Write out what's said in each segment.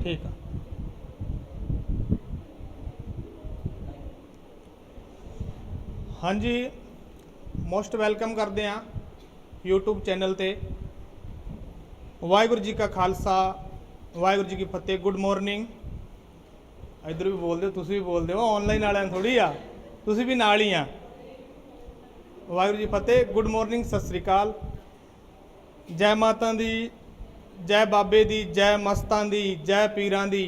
ठीक है। हाँ जी, मोस्ट वैलकम करते हैं यूट्यूब चैनल ते। वाहिगुरू जी का खालसा, वाहिगुरू जी की फतेह। Good morning. इधर भी बोल दो, तुसी भी बोल दो, ऑनलाइन वाले थोड़ी आ, तुसी भी नाल ही आ। वाहिगुरू जी फतेह, गुड मॉर्निंग, सत श्री अकाल, जय माता दी, जय बाबे दी, जय मस्तां दी, जय पीरां दी।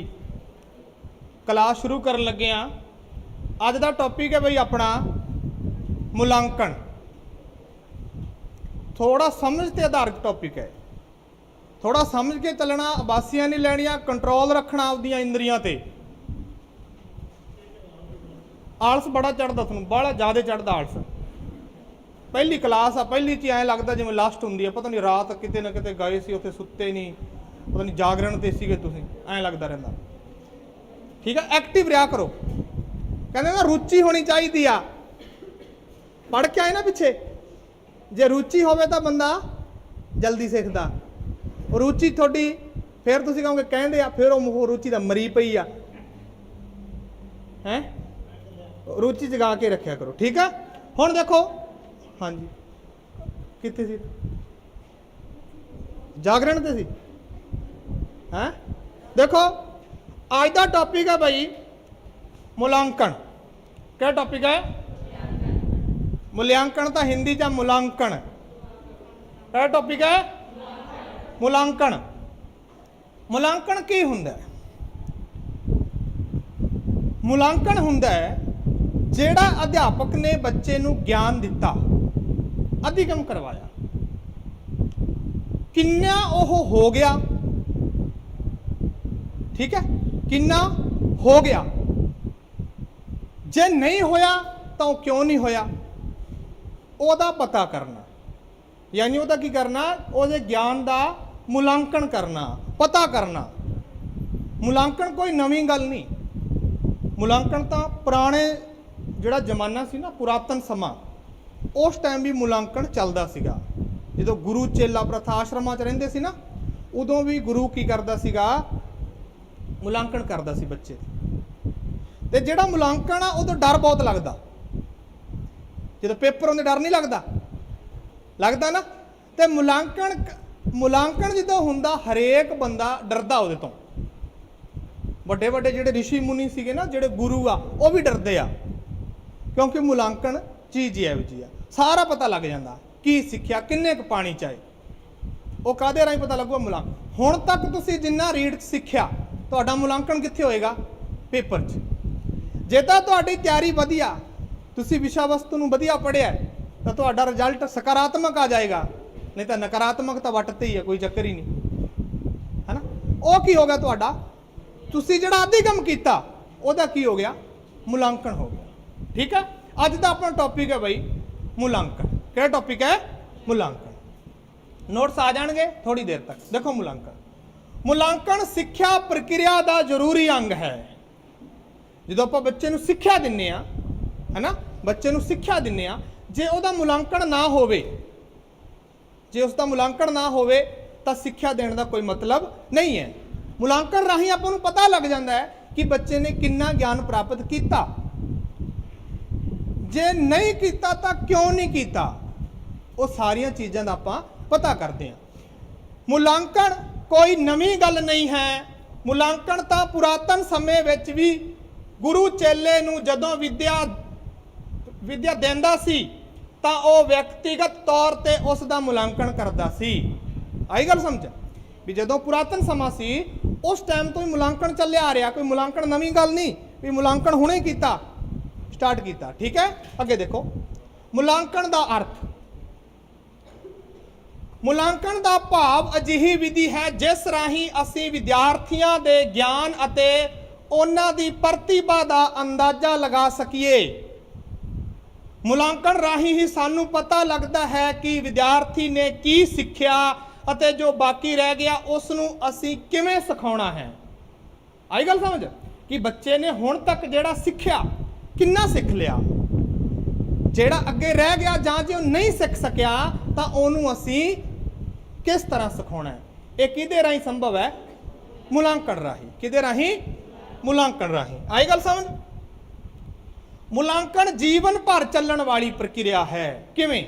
क्लास शुरू करन लगे हाँ। अज का टॉपिक है बई अपना मुलांकन। थोड़ा समझ ते आधारित टॉपिक है। थोड़ा समझ के चलना, आबासियां नहीं लैनियां, कंट्रोल रखना आपदियां इंद्रियां ते। आलस बड़ा चढ़ता तुहानूं, बड़ा ज़्यादा चढ़ता आलस। पहली क्लास आ, पहली च ऐ लगता जिवें लास्ट हुंदी है, पता नहीं रात किते ना किते गए सी, उत्थे सुत्ते नहीं, पता नहीं जागरण ते सीगे तुसीं, ऐ लगता रहिंदा। ठीक है, एक्टिव रहा करो। कहते ना रुचि होनी चाहिए आ। पढ़ के आए ना पिछे, जे रुचि होवे तो बंदा जल्दी सीखदा। रुचि थोड़ी फिर तुसीं कहोगे कहंदे आ, फिर वो रुचि दा मरी पई आ। हैं रुचि जगा के रखा करो। ठीक है, हुण देखो। हाँ जी, कित्थे सी? जागरण ते सी। हैं देखो, आज का टॉपिक है भाई मूल्यांकन। क्या टॉपिक है? मूल्यांकन। तो हिंदी च मूल्यांकन। क्या टॉपिक है? मूल्यांकन। मूल्यांकन की हुंदा है? मूल्यांकन हुंदा है जेड़ा अध्यापक ने बच्चे नूं ज्ञान दिता, अधिगम करवाया, किन्ना ओह हो गया। ठीक है, किन्ना हो गया। जे नहीं होया तो क्यों नहीं होया, ओदा पता करना। यानी ओदा की करना, ओदे ज्ञान का मूल्यांकन करना, पता करना। मूल्यांकन कोई नवीं गल नहीं। मूल्यांकन तो पुराने जिहड़ा जमाना सी ना, पुरातन समा, उस टाइम भी मूल्यांकन चलदा सीगा। जो गुरु चेला प्रथा आश्रमां च रहिंदे सी ना, उदों भी गुरु की करदा सीगा, मूल्यांकन करदा सी बच्चे। ते जिहड़ा मूल्यांकन आ उदों डर बहुत लगदा। जो पेपर होंदे डर नहीं लगता, लगता ना। तो मूल्यांकन जो हुंदा, हरेक बंदा डरदा उहदे तों। वड्डे वड्डे जिहड़े ऋषि मुनि सीगे ना, जिहड़े गुरु आ, वो भी डरदे आ, क्योंकि मूल्यांकन चीज़ ही इहो जी आ। सारा पता लग जाता की सिक्ख्या, किन्ने क पानी चाहे, वो काहदे राहीं पता लगूगा? मूल्यांकन। हुण तक तुसीं जिन्ना रीड सिक्ख्या, तुहाडा मूल्यांकन कित्थे होएगा? पेपर 'च। जे तां तुहाडी तैयारी वधिया, तुसीं विषय वस्तु नूं वधिया पढ़िया, तो तुहाडा रिजल्ट सकारात्मक आ जाएगा। नहीं तो नकारात्मक तो वटते ही है, कोई चक्कर ही नहीं है ना। वो की हो गया तुहाडा? तुसीं जिहड़ा अधिगम कीता, ओहदा की हो गया? मूल्यांकन हो गया। ठीक है, अज का अपना टॉपिक है भाई मूल्यांकन। क्या टॉपिक है? मूल्यांकन। नोट्स आ जाएंगे थोड़ी देर तक। देखो, मूल्यांकन सिक्ख्या प्रक्रिया का जरूरी अंग है। जो आप बच्चे नूं सिक्ख्या दिंने आ, है ना, बच्चे नूं सिक्ख्या दिंने आ, जे उसका मूल्यांकन ना होवे, जे उसका मूल्यांकन ना होवे तो सिक्ख्या देने का कोई मतलब नहीं है। मूल्यांकन राही आपां नूं पता लग जाता है कि बच्चे ने कितना ज्ञान प्राप्त किया। जे नहीं किया तो क्यों नहीं किया, वो सारिया चीज़ों का आपां पता करते हैं। मूल्यांकन कोई नवीं गल नहीं है। मूल्यांकन तो पुरातन समय विच भी गुरु चेले नूं जदों विद्या देंदा सी, तां ओह व्यक्तिगत तौर ते उसका मूल्यांकन करदा सी। आई गल समझ भी? जदों पुरातन समा सी, उस टाइम तो ही मूल्यांकन चलिया आ रहा। कोई मूल्यांकन नवीं गल नहीं भी मूल्यांकन हुणे कीता, स्टार्ट किया। ठीक है, अगे देखो। मूल्यांकन का अर्थ। मूल्यांकन का भाव अजिही विधि है जिस राही असी विद्यार्थियों के ज्ञान अते उन्हां दी प्रतिभा का अंदाजा लगा सकीए। मूल्यांकन राही ही सानू पता लगता है कि विद्यार्थी ने की सिक्ख्या अते जो बाकी रह गया उसनू असी किवें सिखाउणा है। आई गल समझ कि बच्चे ने हुण तक जिहड़ा सिक्ख्या किन्ना सिख लिया, जिहड़ा अगे रह गया जां जे नहीं सीख सकिया तो उहनू असी किस तरह सिखाउणा है। ये किहदे राही संभव है? ਮੁਲਾਂਕਣ ਰਾਹੀਂ। ਕਿਹਦੇ ਰਾਹੀਂ? ਮੁਲਾਂਕਣ ਰਾਹੀਂ। ਆਈ ਗੱਲ ਸਮਝ? ਮੁਲਾਂਕਣ ਜੀਵਨ ਭਰ ਚੱਲਣ ਵਾਲੀ ਪ੍ਰਕਿਰਿਆ ਹੈ। ਕਿਵੇਂ?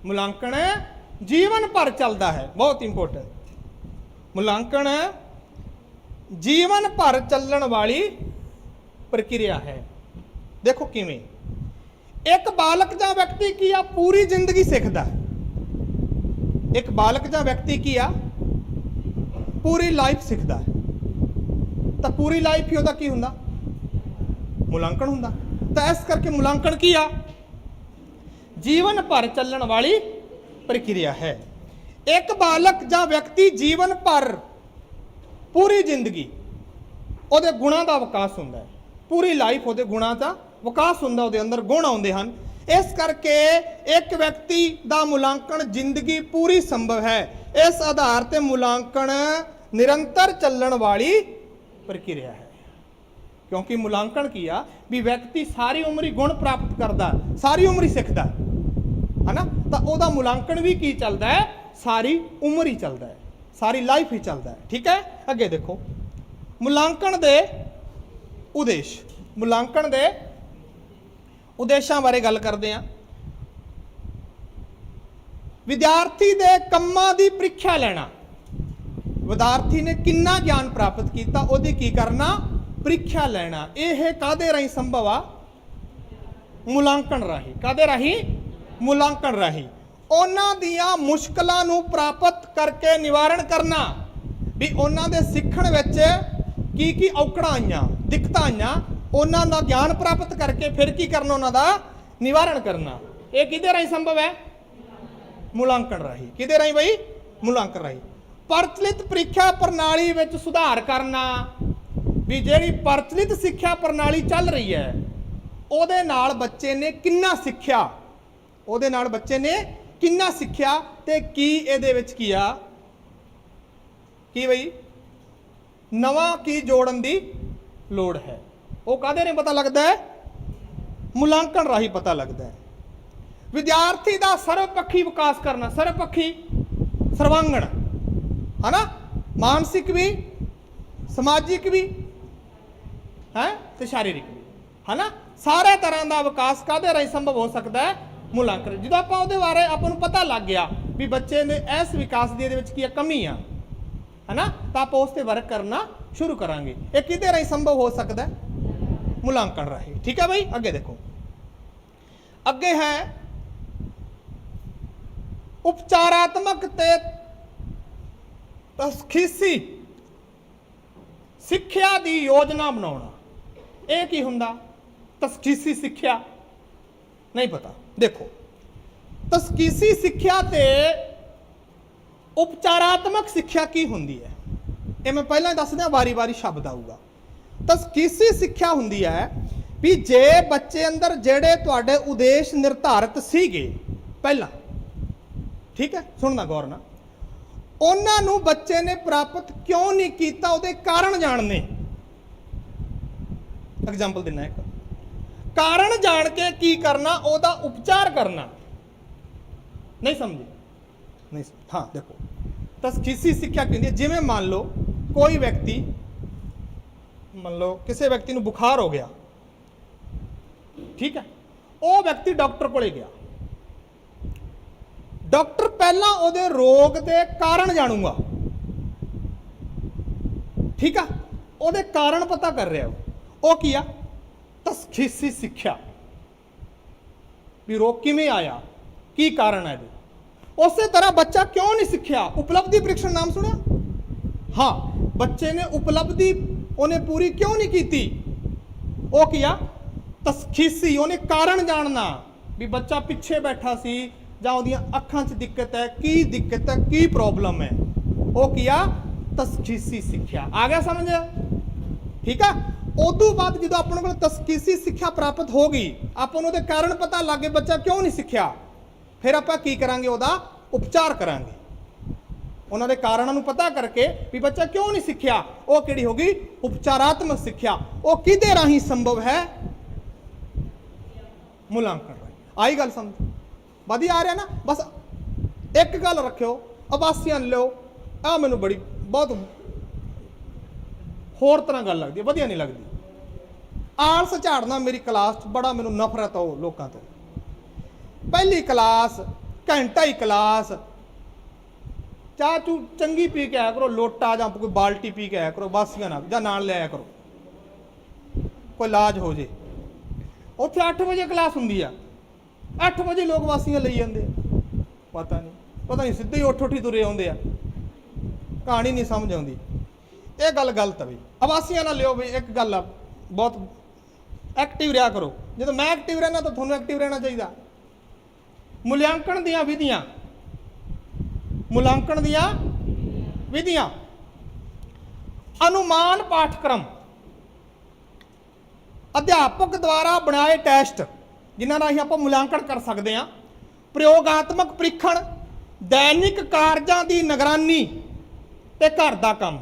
ਮੁਲਾਂਕਣ ਜੀਵਨ ਭਰ ਚੱਲਦਾ ਹੈ, ਬਹੁਤ ਇੰਪੋਰਟੈਂਟ। ਮੁਲਾਂਕਣ ਜੀਵਨ ਭਰ ਚੱਲਣ ਵਾਲੀ ਪ੍ਰਕਿਰਿਆ ਹੈ। ਦੇਖੋ ਕਿਵੇਂ? ਇੱਕ ਬਾਲਕ ਜਾਂ ਵਿਅਕਤੀ ਕੀ ਆ? ਪੂਰੀ ਜ਼ਿੰਦਗੀ ਸਿੱਖਦਾ ਹੈ। ਇੱਕ ਬਾਲਕ ਜਾਂ ਵਿਅਕਤੀ ਕੀ ਆ? ਪੂਰੀ ਲਾਈਫ ਸਿੱਖਦਾ ਹੈ। ਤਾਂ ਪੂਰੀ ਲਾਈਫ ਹੀ ਉਹਦਾ ਕੀ ਹੁੰਦਾ? ਮੁਲਾਂਕਣ ਹੁੰਦਾ। ਤਾਂ ਇਸ ਕਰਕੇ ਮੁਲਾਂਕਣ ਕੀ ਆ? ਜੀਵਨ ਭਰ ਚੱਲਣ ਵਾਲੀ ਪ੍ਰਕਿਰਿਆ ਹੈ। ਇੱਕ ਬਾਲਕ ਜਾਂ ਵਿਅਕਤੀ ਜੀਵਨ ਭਰ, ਪੂਰੀ ਜ਼ਿੰਦਗੀ ਉਹਦੇ ਗੁਣਾਂ ਦਾ ਵਿਕਾਸ ਹੁੰਦਾ ਹੈ। ਪੂਰੀ ਲਾਈਫ ਉਹਦੇ ਗੁਣਾਂ ਦਾ ਵਿਕਾਸ ਹੁੰਦਾ, ਉਹਦੇ ਅੰਦਰ ਗੁਣ ਆਉਂਦੇ ਹਨ। ਇਸ ਕਰਕੇ ਇੱਕ ਵਿਅਕਤੀ ਦਾ ਮੁਲਾਂਕਣ ਜ਼ਿੰਦਗੀ ਪੂਰੀ ਸੰਭਵ ਹੈ। ਇਸ ਆਧਾਰ ਤੇ ਮੁਲਾਂਕਣ ਨਿਰੰਤਰ ਚੱਲਣ ਵਾਲੀ ਪ੍ਰਕਿਰਿਆ ਹੈ। ਕਿਉਂਕਿ ਮੁਲਾਂਕਣ ਕੀ ਆ? ਵੀ ਵਿਅਕਤੀ ਸਾਰੀ ਉਮਰ ਹੀ ਗੁਣ ਪ੍ਰਾਪਤ ਕਰਦਾ, ਸਾਰੀ ਉਮਰ ਹੀ ਸਿੱਖਦਾ ਹੈ ਨਾ। ਤਾਂ ਉਹਦਾ ਮੁਲਾਂਕਣ ਵੀ ਕੀ ਚੱਲਦਾ ਹੈ? ਸਾਰੀ ਉਮਰ ਹੀ ਚੱਲਦਾ ਹੈ, ਸਾਰੀ ਲਾਈਫ ਹੀ ਚੱਲਦਾ ਹੈ। ਠੀਕ ਹੈ, ਅੱਗੇ ਦੇਖੋ ਮੁਲਾਂਕਣ ਦੇ ਉਦੇਸ਼। ਮੁਲਾਂਕਣ ਦੇ ਉਦੇਸ਼ਾਂ ਬਾਰੇ ਗੱਲ ਕਰਦੇ ਹਾਂ। ਵਿਦਿਆਰਥੀ ਦੇ ਕੰਮਾਂ ਦੀ ਪ੍ਰੀਖਿਆ ਲੈਣਾ। ਵਿਦਿਆਰਥੀ ਨੇ ਕਿੰਨਾ ਗਿਆਨ ਪ੍ਰਾਪਤ ਕੀਤਾ, ਉਹਦੀ ਕੀ ਕਰਨਾ? ਪ੍ਰੀਖਿਆ ਲੈਣਾ। ਇਹ ਕਾਹਦੇ ਰਾਹੀਂ ਸੰਭਵ ਆ? ਮੁਲਾਂਕਣ ਰਾਹੀਂ। ਕਾਹਦੇ ਰਾਹੀਂ? ਮੁਲਾਂਕਣ ਰਾਹੀਂ। ਉਹਨਾਂ ਦੀਆਂ ਮੁਸ਼ਕਲਾਂ ਨੂੰ ਪ੍ਰਾਪਤ ਕਰਕੇ ਨਿਵਾਰਨ ਕਰਨਾ। ਵੀ ਉਹਨਾਂ ਦੇ ਸਿੱਖਣ ਵਿੱਚ ਕੀ ਕੀ ਔਕੜਾਂ ਆਈਆਂ, ਦਿੱਕਤਾਂ ਆਈਆਂ, ਉਹਨਾਂ ਦਾ ਗਿਆਨ ਪ੍ਰਾਪਤ ਕਰਕੇ ਫਿਰ ਕੀ ਕਰਨਾ? ਉਹਨਾਂ ਦਾ ਨਿਵਾਰਨ ਕਰਨਾ। ਇਹ ਕਿਹਦੇ ਰਾਹੀਂ ਸੰਭਵ ਹੈ? ਮੁਲਾਂਕਣ ਰਾਹੀਂ। ਕਿਹਦੇ ਰਾਹੀਂ ਬਈ? ਮੁਲਾਂਕਣ ਰਾਹੀਂ। ਪ੍ਰਚਲਿਤ ਪ੍ਰੀਖਿਆ ਪ੍ਰਣਾਲੀ ਵਿੱਚ ਸੁਧਾਰ ਕਰਨਾ। ਵੀ ਜਿਹੜੀ ਪ੍ਰਚਲਿਤ ਸਿੱਖਿਆ ਪ੍ਰਣਾਲੀ ਚੱਲ ਰਹੀ ਹੈ ਉਹਦੇ ਨਾਲ ਬੱਚੇ ਨੇ ਕਿੰਨਾ ਸਿੱਖਿਆ, ਉਹਦੇ ਨਾਲ ਬੱਚੇ ਨੇ ਕਿੰਨਾ ਸਿੱਖਿਆ ਤੇ ਕੀ ਇਹਦੇ ਵਿੱਚ ਕੀ ਆ, ਕੀ ਬਈ ਨਵਾਂ ਕੀ ਜੋੜਨ ਦੀ ਲੋੜ ਹੈ। ਉਹ ਕਾਹਦੇ ਨੇ ਪਤਾ ਲੱਗਦਾ ਹੈ? ਮੁਲਾਂਕਣ ਰਾਹੀਂ ਪਤਾ ਲੱਗਦਾ ਹੈ। ਵਿਦਿਆਰਥੀ ਦਾ ਸਰਵਪੱਖੀ ਵਿਕਾਸ ਕਰਨਾ। ਸਰਵਪੱਖੀ, ਸਰਵਾਂਗਣ ਹੈ ਨਾ, ਮਾਨਸਿਕ ਵੀ, ਸਮਾਜਿਕ ਵੀ ਹੈ ਤੇ ਸਰੀਰਕ ਵੀ ਹੈ ਨਾ। ਸਾਰੇ ਤਰ੍ਹਾਂ ਦਾ ਵਿਕਾਸ ਕਾਹਦੇ ਰਾਹੀਂ ਸੰਭਵ ਹੋ ਸਕਦਾ ਹੈ? ਮੁਲਾਂਕਣ। ਜਦੋਂ ਆਪਾਂ ਉਹਦੇ ਬਾਰੇ ਆਪਾਂ ਨੂੰ ਪਤਾ ਲੱਗ ਗਿਆ ਵੀ ਬੱਚੇ ਨੇ ਇਸ ਵਿਕਾਸ ਦੀ ਇਹਦੇ ਵਿੱਚ ਕੀ ਕਮੀ ਆ ਹੈ ਨਾ, ਤਾਂ ਆਪਾਂ ਉਸ ਤੇ ਵਰਕ ਕਰਨਾ ਸ਼ੁਰੂ ਕਰਾਂਗੇ। ਇਹ ਕਿਹਦੇ ਰਾਹੀਂ ਸੰਭਵ ਹੋ ਸਕਦਾ? ਮੁਲਾਂਕਣ ਰਾਹੀਂ। ਠੀਕ ਹੈ ਬਈ, ਅੱਗੇ ਦੇਖੋ। ਅੱਗੇ ਹੈ ਉਪਚਾਰਾਤਮਕ ਤੇ ਤਸ਼ਖੀਸੀ ਸਿੱਖਿਆ ਦੀ ਯੋਜਨਾ ਬਣਾਉਣਾ। ਇਹ ਕੀ ਹੁੰਦਾ? ਤਸ਼ਖੀਸੀ ਸਿੱਖਿਆ ਨਹੀਂ ਪਤਾ। ਦੇਖੋ ਤਸ਼ਖੀਸੀ ਸਿੱਖਿਆ ਤੇ ਉਪਚਾਰਾਤਮਕ ਸਿੱਖਿਆ ਕੀ ਹੁੰਦੀ ਹੈ? ਇਹ ਮੈਂ ਪਹਿਲਾਂ ਦੱਸ ਦਿਆਂ, ਵਾਰੀ-ਵਾਰੀ ਸ਼ਬਦ ਆਊਗਾ। ਤਸ਼ਖੀਸੀ ਸਿੱਖਿਆ ਹੁੰਦੀ ਹੈ ਵੀ ਜੇ ਬੱਚੇ ਅੰਦਰ ਜਿਹੜੇ ਤੁਹਾਡੇ ਉਦੇਸ਼ ਨਿਰਧਾਰਿਤ ਸੀਗੇ ਪਹਿਲਾਂ, ਠੀਕ ਹੈ, ਸੁਣਨਾ ਗੌਰ ਨਾਲ, ਉਹਨਾਂ ਨੂੰ ਬੱਚੇ ਨੇ ਪ੍ਰਾਪਤ ਕਿਉਂ ਨਹੀਂ ਕੀਤਾ, ਉਹਦੇ ਕਾਰਨ ਜਾਣਨੇ। ਐਗਜ਼ਾਮਪਲ ਦਿੰਨਾ ਇੱਕ। ਕਾਰਨ ਜਾਣ ਕੇ ਕੀ ਕਰਨਾ? ਉਹਦਾ ਉਪਚਾਰ ਕਰਨਾ। ਨਹੀਂ ਸਮਝੇ? ਨਹੀਂ। ਹਾਂ ਦੇਖੋ ਤਸ਼ਖੀਸੀ ਸਿੱਖਿਆ ਕਹਿੰਦੀ ਹੈ, ਜਿਵੇਂ ਮੰਨ ਲਓ ਕੋਈ ਵਿਅਕਤੀ, ਮੰਨ ਲਓ ਕਿਸੇ ਵਿਅਕਤੀ ਨੂੰ ਬੁਖਾਰ ਹੋ ਗਿਆ, ਠੀਕ ਹੈ, ਉਹ ਵਿਅਕਤੀ ਡਾਕਟਰ ਕੋਲੇ ਗਿਆ। ਡਾਕਟਰ ਪਹਿਲਾਂ ਉਹਦੇ ਰੋਗ ਦੇ ਕਾਰਨ ਜਾਣੂਗਾ, ਠੀਕ ਆ, ਉਹਦੇ ਕਾਰਨ ਪਤਾ ਕਰ ਰਿਹਾ। ਉਹ ਕੀ ਆ? ਤਸ਼ਖੀਸੀ ਸਿੱਖਿਆ। ਵੀ ਰੋਗ ਕਿਵੇਂ ਆਇਆ, ਕੀ ਕਾਰਨ ਹੈ। ਉਸੇ ਤਰ੍ਹਾਂ ਬੱਚਾ ਕਿਉਂ ਨਹੀਂ ਸਿੱਖਿਆ? ਉਪਲਬਧੀ ਪ੍ਰੀਖਣ ਨਾਮ ਸੁਣਿਆ? ਹਾਂ, ਬੱਚੇ ਨੇ ਉਪਲਬਧੀ ਉਹਨੇ ਪੂਰੀ ਕਿਉਂ ਨਹੀਂ ਕੀਤੀ? ਉਹ ਕੀ ਆ? ਤਸ਼ਖੀਸੀ। ਉਹਨੇ ਕਾਰਨ ਜਾਣਨਾ ਵੀ ਬੱਚਾ ਪਿੱਛੇ ਬੈਠਾ ਸੀ ਜਾਂ ਉਹਦੀਆਂ ਅੱਖਾਂ 'ਚ ਦਿੱਕਤ ਹੈ, ਕੀ ਦਿੱਕਤ ਹੈ, ਕੀ ਪ੍ਰੋਬਲਮ ਹੈ। ਉਹ ਕੀ ਆ? ਤਸ਼ਖੀਸੀ ਸਿੱਖਿਆ। ਆ ਗਿਆ ਸਮਝ? ਠੀਕ ਆ। ਉਦੋਂ ਬਾਅਦ ਜਦੋਂ ਆਪਣੇ ਕੋਲ ਤਸ਼ਖੀਸੀ ਸਿੱਖਿਆ ਪ੍ਰਾਪਤ ਹੋ ਗਈ, ਆਪਾਂ ਨੂੰ ਉਹਦੇ ਕਾਰਨ ਪਤਾ ਲੱਗ ਗਏ ਬੱਚਾ ਕਿਉਂ ਨਹੀਂ ਸਿੱਖਿਆ, ਫਿਰ ਆਪਾਂ ਕੀ ਕਰਾਂਗੇ? ਉਹਦਾ ਉਪਚਾਰ ਕਰਾਂਗੇ। ਉਹਨਾਂ ਦੇ ਕਾਰਨਾਂ ਨੂੰ ਪਤਾ ਕਰਕੇ ਵੀ ਬੱਚਾ ਕਿਉਂ ਨਹੀਂ ਸਿੱਖਿਆ, ਉਹ ਕਿਹੜੀ ਹੋ ਗਈ? ਉਪਚਾਰਾਤਮਕ ਸਿੱਖਿਆ। ਉਹ ਕਿਹਦੇ ਰਾਹੀਂ ਸੰਭਵ ਹੈ? ਮੁਲਾਂਕਣ ਰਾਹੀਂ। ਆਈ ਗੱਲ ਸਮਝ? ਵਧੀਆ ਆ ਰਿਹਾ ਨਾ? ਬਸ ਇੱਕ ਗੱਲ ਰੱਖਿਓ, ਆਵਾਸੀਆਂ ਲਿਓ। ਆ ਮੈਨੂੰ ਬੜੀ ਬਹੁਤ होर तरह गल लगती है, वधिया नहीं लगती। आलस झाड़ना मेरी क्लास च बड़ा मैनू नफरत हो लोगों तो। पहली क्लास घंटा ही क्लास चाह चू चंगी पी के आया करो, लोटा ਜਾਂ कोई बाल्टी पी के आया करो, बासियां ना ਜਾਂ नाल ले आया करो, कोई इलाज हो जे। उत्थे 8 वजे क्लास हुंदी आ, 8 वजे लोग बासियां लई जांदे आ, पता नहीं सीधे ही उठ ही तुरे आउंदे आ, कहानी नहीं समझ आउंदी। ये गल गलत है बई, अवासियां ना लियो बई। एक गल आ, बहुत एक्टिव रहा करो। जो मैं एक्टिव रहना तो तुहानूं एक्टिव रहना चाहिए। मूल्यांकन दियां विधियां, मूल्यांकन दियां विधियां, अनुमान पाठक्रम, अध्यापक द्वारा बनाए टैसट जिन्हां राहीं आपां मूल्यांकन कर सकते हैं, प्रयोगात्मक परीक्षण, दैनिक कारजां दी निगरानी ते घर दा काम,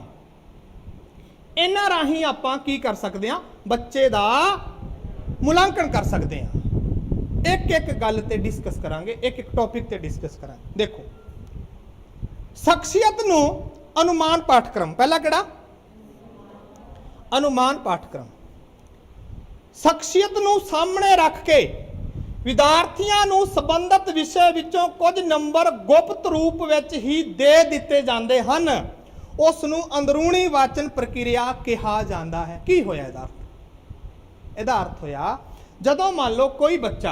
इन्हां राहीं आपां की कर सकते हैं, बच्चे दा मूल्यांकन कर सकते हैं। एक एक गल ते डिस्कस करांगे, एक एक टॉपिक ते डिस्कस करांगे। देखो शख्सियत नूं अनुमान पाठक्रम, पहला किहड़ा अनुमान पाठक्रम, शख्सियत नूं सामने रख के विद्यार्थियों नूं संबंधित विषय विचों कुछ नंबर गुप्त रूप विच ही दे दिते जांदे हन, उस नूं अंदरूनी वाचन प्रक्रिया कहा जाता है। की होया इहदा अर्थ होया, जदों मान लो कोई बच्चा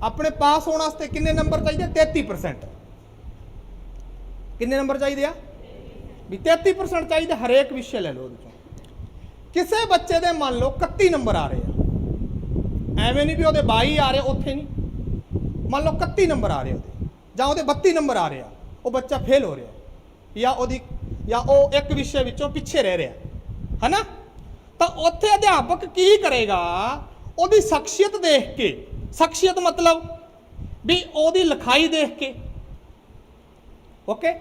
अपने पास होने वास्ते किन्ने नंबर चाहिए, 33%, किन्ने नंबर चाहिए आ भी 33% चाहिए हरेक विषय ले लो। किसी बच्चे दे मान लो 31 नंबर आ रहे हैं, एवं नहीं भी वो 22 आ रहे, उत्थे नहीं, मान लो 31 नंबर आ रहे जां वो 32 नंबर आ रहे, वो बच्चा फेल हो रहा या वो एक विषय विचों पिछे रह रहा है ना, तो उत्थे अध्यापक की करेगा, ਉਹਦੀ शख्सियत देख के, शख्सियत मतलब भी ਉਹਦੀ लिखाई देख के, ओके,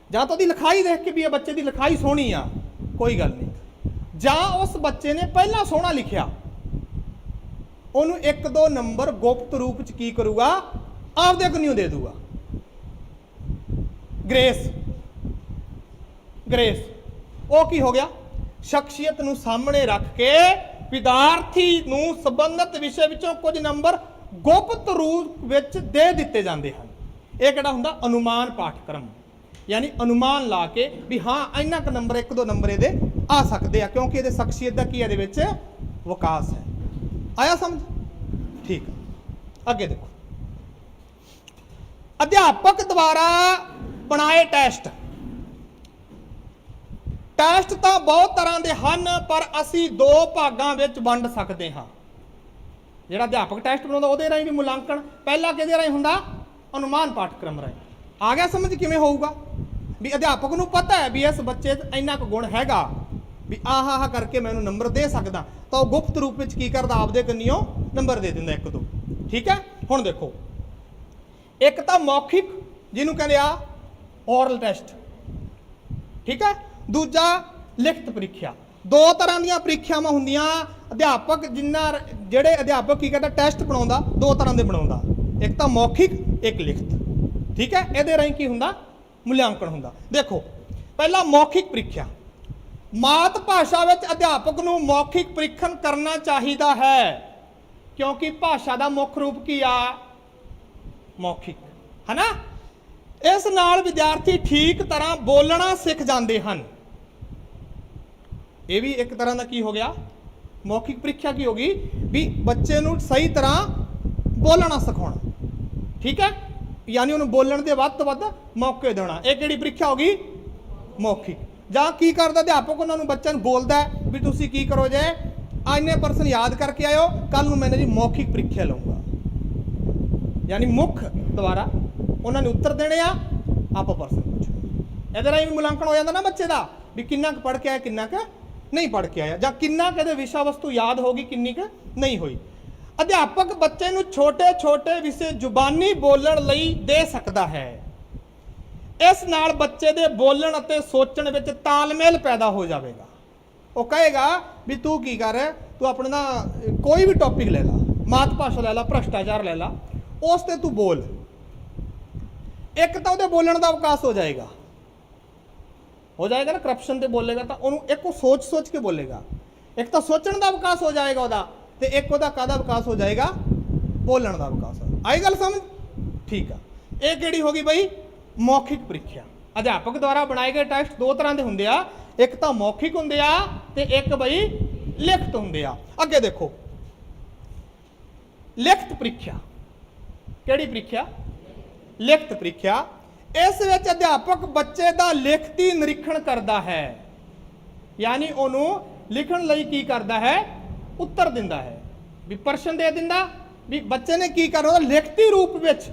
ਜਾਂ तो ਉਹਦੀ लिखाई देख के भी ये बच्चे की लिखाई सोहनी आ, कोई गल नहीं, ਜਾਂ उस बच्चे ने पहला सोहना लिखिया, ਉਹਨੂੰ 1-2 नंबर गुप्त रूप च की करूगा, आपदे कन्नियों दे दूगा, ग्रेस ग्रेस। वो की हो गया, शख्सियत नूं सामने रख के विद्यार्थी नूं संबंधित विषय विचों कुछ नंबर गुप्त रूप विच दे दिते जाते हैं। यह किहड़ा हुंदा अनुमान पाठक्रम, यानी अनुमान ला के भी हाँ इन्ना क नंबर 1-2 नंबर ये आ सकते हैं, क्योंकि ये शख्सियत का की ये विकास है। आया समझ? ठीक है, अगे देखो, अध्यापक द्वारा बनाए टैसट, टैसट तो बहुत तरह के हैं, पर असी 2 भागों में वंड सकते हाँ। जिहड़ा अध्यापक टैसट बनाउंदा उहदे राहीं भी मूल्यांकन, पहला किहदे राहीं हुंदा, अनुमान पाठक्रम राहीं। आ गया समझ किवें होऊगा भी अध्यापक नूं पता है भी इस बच्चे इन्ना क गुण हैगा भी आह करके मैं उन्हें नंबर दे सकदा, तो गुप्त रूप में की करदा आपदे कन्नियों नंबर दे दिंदा 1-2। ठीक है, हुण देखो, एक तो मौखिक जिन्हों कहते आ ओरल टेस्ट, ठीक है, दूजा लिखत परीक्षा। 2 तरह दी परीक्षावां हुंदियां, अध्यापक जिन्ना जिहड़े अध्यापक की कहता टैसट बनाउंदा 2 तरह के बनाउंदा, एक तो मौखिक एक लिखत। ठीक है, इहदे राहीं की हुंदा मूल्यांकन हुंदा। देखो पहला मौखिक परीक्षा, मात भाषा विच अध्यापक नूं मौखिक परीक्षण करना चाहिदा है, क्योंकि भाषा का मुख रूप की आ मौखिक है ना। इस नाल विद्यार्थी ठीक तरह बोलना सीख जाते हैं। यह भी एक तरह का की हो गया, मौखिक परीक्षा की होगी भी बच्चे नूं सही तरह बोलना सिखाना। ठीक है, यानी उन्होंने बोलने के वध तो वध मौके देना, एक किहड़ी परीक्षा होगी मौखिक। जां की करदा अध्यापक उन्होंने बच्चों बोलता है भी तुसीं की करो जे इन्ने परसेंट याद करके आयो, कल नूं मैंने जी मौखिक परीक्षा लूँगा, यानी मुख द्वारा उन्होंने उत्तर देने आप परसेंट पूछो। इहदे राहीं भी मूल्यांकन हो जाता ना बच्चे का भी किन्ना क पढ़ के आया, किन्ना क नहीं पढ़ के आया, जां किन्ना क विषय वस्तु याद होगी, किन्नी क नहीं हुई। अध्यापक बच्चे नूं छोटे छोटे विषय जुबानी बोलण लई दे सकता है। इस नाल बच्चे दे बोलण अते सोचण विच तालमेल पैदा हो जाएगा। वो कहेगा भी तू की कर, तू अपने ना कोई भी टॉपिक ले ला, मात भाषा ले ला, भ्रष्टाचार ले ला, उस ते तू बोल, एक तो उहदे बोलण का विकास हो जाएगा, हो जाएगा ना, करप्शन ते बोलेगा तो उन्होंने एक को सोच सोच के बोलेगा, एक तो सोचण का विकास हो जाएगा ਉਹਦਾ ਤੇ ਇੱਕ ਉਹਦਾ ਕਾਹਦਾ ਵਿਕਾਸ ਹੋ ਜਾਏਗਾ, ਬੋਲਣ ਦਾ ਵਿਕਾਸ। ਆਈ ਗੱਲ ਸਮਝ? ਠੀਕ ਆ। ਇਹ ਕਿਹੜੀ ਹੋ ਗਈ ਬਈ? ਮੌਖਿਕ ਪ੍ਰੀਖਿਆ। ਅਧਿਆਪਕ ਦੁਆਰਾ ਬਣਾਏ ਗਏ ਟੈਸਟ ਦੋ ਤਰ੍ਹਾਂ ਦੇ ਹੁੰਦੇ ਆ, ਇੱਕ ਤਾਂ ਮੌਖਿਕ ਹੁੰਦੇ ਆ ਤੇ ਇੱਕ ਬਈ ਲਿਖਤ ਹੁੰਦੇ ਆ। ਅੱਗੇ ਦੇਖੋ, ਲਿਖਤ ਪ੍ਰੀਖਿਆ। ਕਿਹੜੀ ਪ੍ਰੀਖਿਆ? ਲਿਖਤ ਪ੍ਰੀਖਿਆ। ਇਸ ਵਿੱਚ ਅਧਿਆਪਕ ਬੱਚੇ ਦਾ ਲਿਖਤੀ ਨਿਰੀਖਣ ਕਰਦਾ ਹੈ, ਯਾਨੀ ਉਹਨੂੰ ਲਿਖਣ ਲਈ ਕੀ ਕਰਦਾ ਹੈ? ਉੱਤਰ ਦਿੰਦਾ ਹੈ। ਵੀ ਪ੍ਰਸ਼ਨ ਦੇ ਦਿੰਦਾ, ਵੀ ਬੱਚੇ ਨੇ ਕੀ ਕਰਨਾ, ਲਿਖਤੀ ਰੂਪ ਵਿੱਚ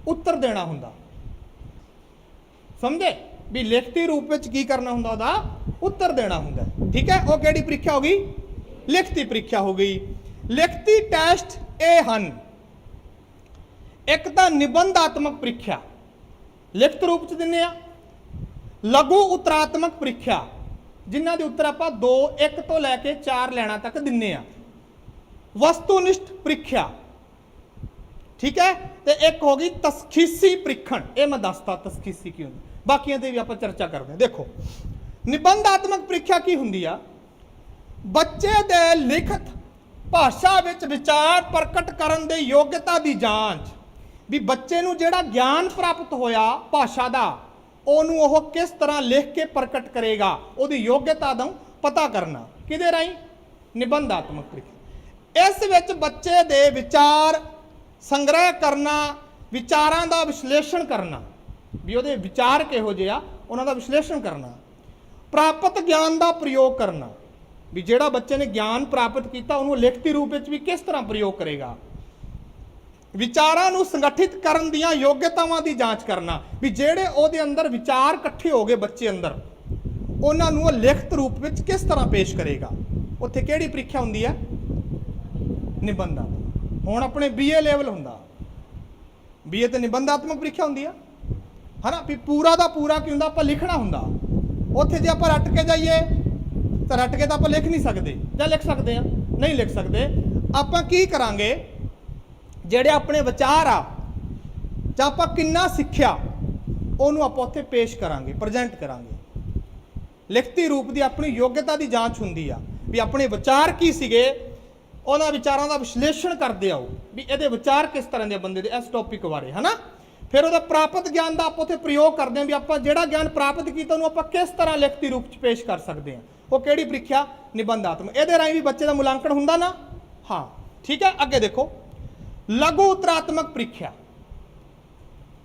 ਉੱਤਰ ਦੇਣਾ ਹੁੰਦਾ। ਸਮਝੇ? ਵੀ ਲਿਖਤੀ ਰੂਪ ਵਿੱਚ ਕੀ ਕਰਨਾ ਹੁੰਦਾ, ਉਹਦਾ ਉੱਤਰ ਦੇਣਾ ਹੁੰਦਾ। ਠੀਕ ਹੈ, ਉਹ ਕਿਹੜੀ ਪ੍ਰੀਖਿਆ ਹੋ ਗਈ? ਲਿਖਤੀ ਪ੍ਰੀਖਿਆ ਹੋ ਗਈ। ਲਿਖਤੀ ਟੈਸਟ ਇਹ ਹਨ, ਇੱਕ ਤਾਂ ਨਿਬੰਧਾਤਮਕ ਪ੍ਰੀਖਿਆ, ਲਿਖਤ ਰੂਪ ਚ ਦਿੰਦੇ ਆ। ਲਘੂ ਉਤਰਾਤਮਕ ਪ੍ਰੀਖਿਆ, ਜਿਨ੍ਹਾਂ ਦੇ ਉੱਤਰ ਆਪਾਂ 2 1 ਤੋਂ ਲੈ ਕੇ 4 ਲੈਣਾ ਤੱਕ ਦਿੰਨੇ ਆ। ਵਸਤੂਨਿਸ਼ਟ ਪ੍ਰੀਖਿਆ, ਠੀਕ ਹੈ। ਤੇ ਇੱਕ ਹੋ ਗਈ ਤਸਖੀਸੀ ਪ੍ਰੀਖਣ, ਇਹ ਮੈਂ ਦੱਸਤਾ ਤਸਖੀਸੀ ਕੀ ਹੁੰਦੀ, ਬਾਕੀਆਂ ਤੇ ਵੀ ਆਪਾਂ ਚਰਚਾ ਕਰਦੇ ਹਾਂ। ਦੇਖੋ, ਨਿਬੰਧਾਤਮਕ ਪ੍ਰੀਖਿਆ ਕੀ ਹੁੰਦੀ ਆ? ਬੱਚੇ ਦੇ ਲਿਖਤ ਭਾਸ਼ਾ ਵਿੱਚ ਵਿਚਾਰ ਪ੍ਰਗਟ ਕਰਨ ਦੇ ਯੋਗਤਾ ਦੀ ਜਾਂਚ, ਵੀ ਬੱਚੇ ਨੂੰ ਜਿਹੜਾ ਗਿਆਨ ਪ੍ਰਾਪਤ ਹੋਇਆ ਭਾਸ਼ਾ ਦਾ, ਉਹਨੂੰ ਉਹ ਕਿਸ ਤਰ੍ਹਾਂ ਲਿਖ ਕੇ ਪ੍ਰਗਟ ਕਰੇਗਾ, ਉਹਦੀ ਯੋਗਤਾ ਦਾ ਪਤਾ ਕਰਨਾ। ਕਿਹਦੇ ਰਾਹੀਂ? ਨਿਬੰਧਾਤਮਕ ਪ੍ਰੀਖਿਆ। ਇਸ ਵਿੱਚ ਬੱਚੇ ਦੇ ਵਿਚਾਰ ਸੰਗ੍ਰਹਿ ਕਰਨਾ, ਵਿਚਾਰਾਂ ਦਾ ਵਿਸ਼ਲੇਸ਼ਣ ਕਰਨਾ, ਵੀ ਉਹਦੇ ਵਿਚਾਰ ਕਿਹੋ ਜਿਹੇ ਆ, ਉਹਨਾਂ ਦਾ ਵਿਸ਼ਲੇਸ਼ਣ ਕਰਨਾ। ਪ੍ਰਾਪਤ ਗਿਆਨ ਦਾ ਪ੍ਰਯੋਗ ਕਰਨਾ, ਵੀ ਜਿਹੜਾ ਬੱਚੇ ਨੇ ਗਿਆਨ ਪ੍ਰਾਪਤ ਕੀਤਾ ਉਹਨੂੰ ਲਿਖਤੀ ਰੂਪ ਵਿੱਚ ਵੀ ਕਿਸ ਤਰ੍ਹਾਂ ਪ੍ਰਯੋਗ ਕਰੇਗਾ। ਵਿਚਾਰਾਂ ਨੂੰ ਸੰਗਠਿਤ ਕਰਨ ਦੀਆਂ ਯੋਗਤਾਵਾਂ ਦੀ ਜਾਂਚ ਕਰਨਾ, ਵੀ ਜਿਹੜੇ ਉਹਦੇ ਅੰਦਰ ਵਿਚਾਰ ਇਕੱਠੇ ਹੋ ਗਏ ਬੱਚੇ ਅੰਦਰ, ਉਹਨਾਂ ਨੂੰ ਉਹ ਲਿਖਤ ਰੂਪ ਵਿੱਚ ਕਿਸ ਤਰ੍ਹਾਂ ਪੇਸ਼ ਕਰੇਗਾ। ਉੱਥੇ ਕਿਹੜੀ ਪ੍ਰੀਖਿਆ ਹੁੰਦੀ ਹੈ? ਨਿਬੰਧਾਤਮਕ। ਹੁਣ ਆਪਣੇ BA ਲੈਵਲ ਹੁੰਦਾ, BA ਤੇ ਨਿਬੰਧਾਤਮਕ ਪ੍ਰੀਖਿਆ ਹੁੰਦੀ ਆ, ਹਨਾ। ਵੀ ਪੂਰਾ ਦਾ ਪੂਰਾ ਕੀ ਹੁੰਦਾ, ਆਪਾਂ ਲਿਖਣਾ ਹੁੰਦਾ। ਉੱਥੇ ਜੇ ਆਪਾਂ ਰੱਟ ਕੇ ਜਾਈਏ ਤਾਂ ਰੱਟ ਕੇ ਤਾਂ ਆਪਾਂ ਲਿਖ ਨਹੀਂ ਸਕਦੇ, ਜਾਂ ਲਿਖ ਸਕਦੇ ਆ? ਨਹੀਂ ਲਿਖ ਸਕਦੇ। ਆਪਾਂ ਕੀ ਕਰਾਂਗੇ, ਜਿਹੜੇ ਆਪਣੇ ਵਿਚਾਰ ਆ ਜਾਂ ਆਪਾਂ ਕਿੰਨਾ ਸਿੱਖਿਆ, ਉਹਨੂੰ ਆਪਾਂ ਉੱਥੇ ਪੇਸ਼ ਕਰਾਂਗੇ, ਪ੍ਰੈਜ਼ੈਂਟ ਕਰਾਂਗੇ। ਲਿਖਤੀ ਰੂਪ ਦੀ ਆਪਣੀ ਯੋਗਤਾ ਦੀ ਜਾਂਚ ਹੁੰਦੀ ਆ, ਵੀ ਆਪਣੇ ਵਿਚਾਰ ਕੀ ਸੀਗੇ, ਉਹਨਾਂ ਵਿਚਾਰਾਂ ਦਾ ਵਿਸ਼ਲੇਸ਼ਣ ਕਰਦੇ ਆਓ, ਵੀ ਇਹਦੇ ਵਿਚਾਰ ਕਿਸ ਤਰ੍ਹਾਂ ਦੇ ਬੰਦੇ ਦੇ ਇਸ ਟੌਪਿਕ ਬਾਰੇ, ਹਨਾ। ਫਿਰ ਉਹਦਾ ਪ੍ਰਾਪਤ ਗਿਆਨ ਦਾ ਆਪਾਂ ਉੱਥੇ ਪ੍ਰਯੋਗ ਕਰਦੇ ਹਾਂ, ਵੀ ਆਪਾਂ ਜਿਹੜਾ ਗਿਆਨ ਪ੍ਰਾਪਤ ਕੀਤਾ ਉਹਨੂੰ ਆਪਾਂ ਕਿਸ ਤਰ੍ਹਾਂ ਲਿਖਤੀ ਰੂਪ 'ਚ ਪੇਸ਼ ਕਰ ਸਕਦੇ ਹਾਂ। ਉਹ ਕਿਹੜੀ ਪ੍ਰੀਖਿਆ? ਨਿਬੰਧਾਤਮਕ। ਇਹਦੇ ਰਾਹੀਂ ਵੀ ਬੱਚੇ ਦਾ ਮੁਲਾਂਕਣ ਹੁੰਦਾ ਨਾ। ਹਾਂ, ਠੀਕ ਹੈ। ਅੱਗੇ ਦੇਖੋ, ਲਘੂ ਉਤਰਾਤਮਕ ਪ੍ਰੀਖਿਆ।